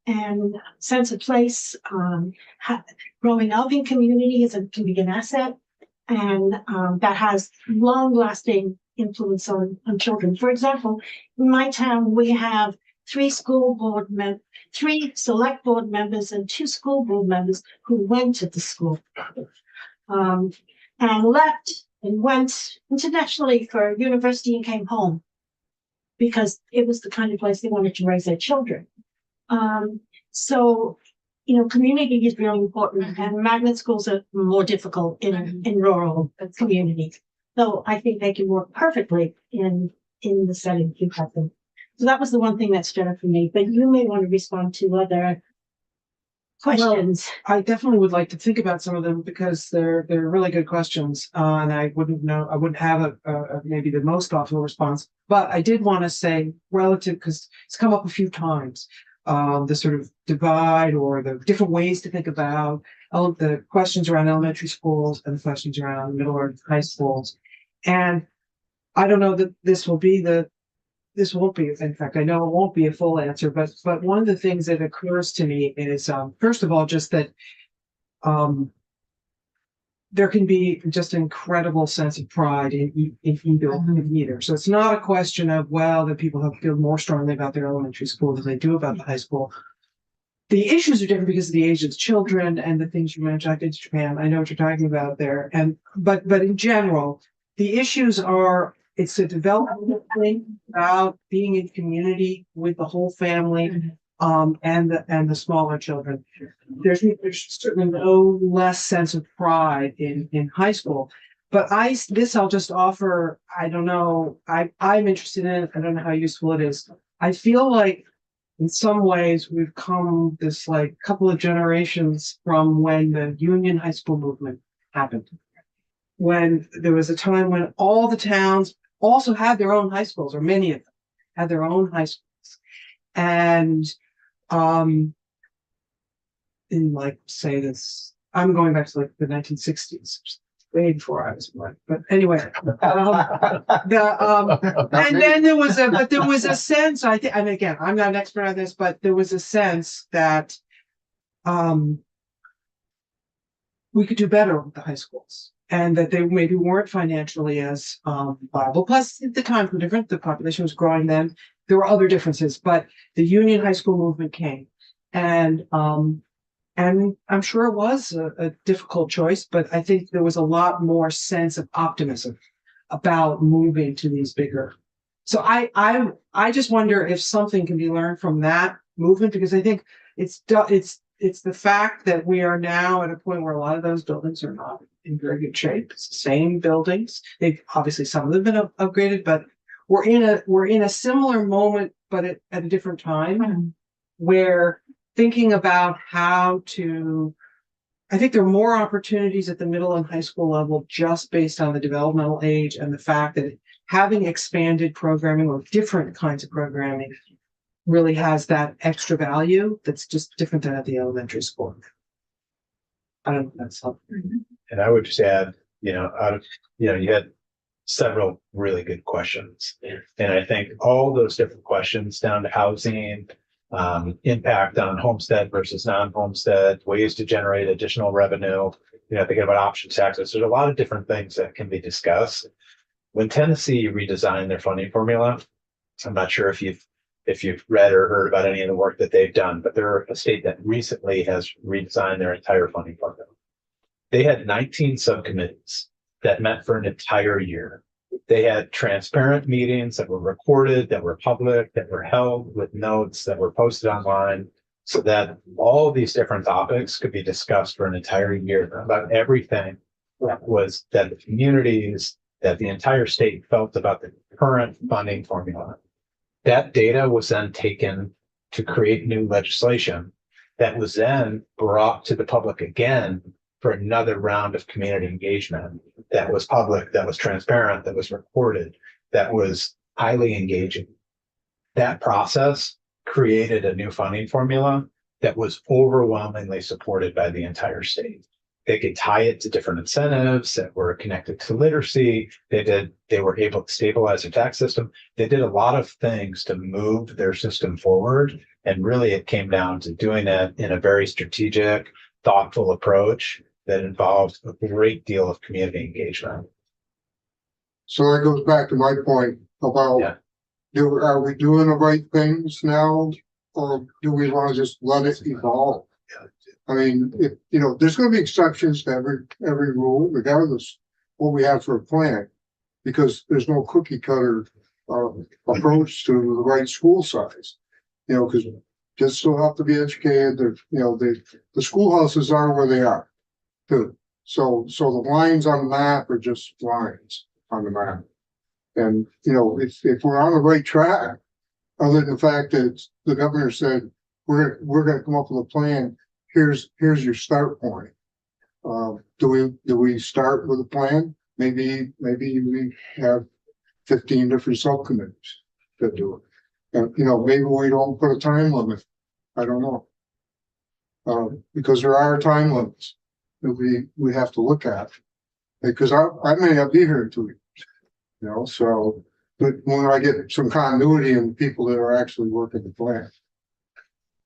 and sense of place. Growing up in community can be an asset, and that has long-lasting influence on children. For example, in my town, we have three select board members and two school board members who went to the school, and left and went internationally for university and came home because it was the kind of place they wanted to raise their children. So, community is really important, and magnet schools are more difficult in rural communities. So I think they can work perfectly in the setting you have them. So that was the one thing that stood out for me, but you may want to respond to other questions. I definitely would like to think about some of them because they're really good questions. And I wouldn't have maybe the most thoughtful response, but I did want to say relative, because it's come up a few times, the sort of divide or the different ways to think about the questions around elementary schools and the questions around middle or high schools. And I don't know that this won't be, in fact, I know it won't be a full answer, but one of the things that occurs to me is, first of all, just that, there can be just an incredible sense of pride in either. So it's not a question of, that people feel more strongly about their elementary school than they do about the high school. The issues are different because of the age of the children and the things you mentioned. I've been to Japan. I know what you're talking about there. But in general, the issues are, it's a developmental thing about being in community with the whole family, and the smaller children. There's certainly no less sense of pride in high school. But I'll just offer, I don't know, I'm interested in it. I don't know how useful it is. I feel like in some ways we've come this couple of generations from when the union high school movement happened. When there was a time when all the towns also had their own high schools, or many of them had their own high schools. And in say this, I'm going back to the 1960s, way before I was born. But anyway, and then there was a sense, I think, and again, I'm not an expert on this, but there was a sense that we could do better with the high schools, and that they maybe weren't financially as viable. Plus, the times were different. The population was growing then. There were other differences, but the union high school movement came, and I'm sure it was a difficult choice, but I think there was a lot more sense of optimism about moving to these bigger. So I just wonder if something can be learned from that movement, because I think it's the fact that we are now at a point where a lot of those buildings are not in very good shape. It's the same buildings. They've obviously, some of them have been upgraded, but we're in a similar moment, but at a different time, where thinking about how to, I think there are more opportunities at the middle and high school level just based on the developmental age and the fact that having expanded programming or different kinds of programming really has that extra value that's just different than at the elementary school. I don't know if that's helpful. And I would just add, you had several really good questions. And I think all those different questions down to housing, impact on homestead versus non-homestead, ways to generate additional revenue, thinking about option taxes. There's a lot of different things that can be discussed. When Tennessee redesigned their funding formula, I'm not sure if you've if you've read or heard about any of the work that they've done, but they're a state that recently has redesigned their entire funding formula. They had 19 subcommittees that met for an entire year. They had transparent meetings that were recorded, that were public, that were held with notes that were posted online, so that all of these different topics could be discussed for an entire year about everything that the communities, that the entire state felt about the current funding formula. That data was then taken to create new legislation that was then brought to the public again for another round of community engagement that was public, that was transparent, that was recorded, that was highly engaging. That process created a new funding formula that was overwhelmingly supported by the entire state. They could tie it to different incentives that were connected to literacy. They were able to stabilize their tax system. They did a lot of things to move their system forward. And really it came down to doing it in a very strategic, thoughtful approach that involved a great deal of community engagement. So that goes back to my point about, Yeah. are we doing the right things now? Or do we want to just let it evolve? I mean, there's gonna be exceptions to every rule, regardless what we have for a plan. Because there's no cookie cutter, approach to the right school size. Because kids still have to be educated, the schoolhouses are where they are. Too. So the lines on the map are just lines on the map. And, if we're on the right track, other than the fact that the governor said, we're gonna come up with a plan, here's your start point. Do we start with a plan? Maybe we have 15 different subcommittees that do it. And, maybe we don't put a time limit. I don't know. Because there are time limits that we have to look at. Because I may not be here in 2 weeks, so, but when I get some continuity in people that are actually working the plan.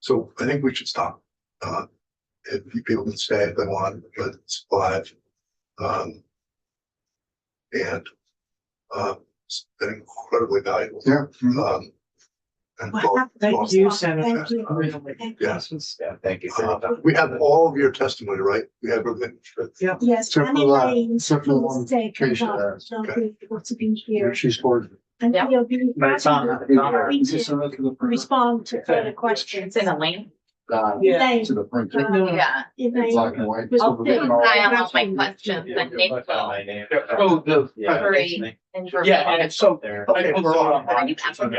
So I think we should stop. If people can stay if they want, but it's live. It's been incredibly valuable. Yeah. And Well, Thank you, Senator. Thank you. Thank you. Yes. Yeah, thank you for your time. We have all of your testimony, right? We have everything. Yes, Except for Annie that, Lane, except for the one say, case not that has, not be able to be here. she's for. And Yeah. he'll be But it's on. happy to respond to further questions. It's in a lane. Lane, To the printer. Yeah. Elaine. Black and white. I'll Keep an eye on all my questions and Nick will. Oh, Hurry and yeah, and so. Are you asking me?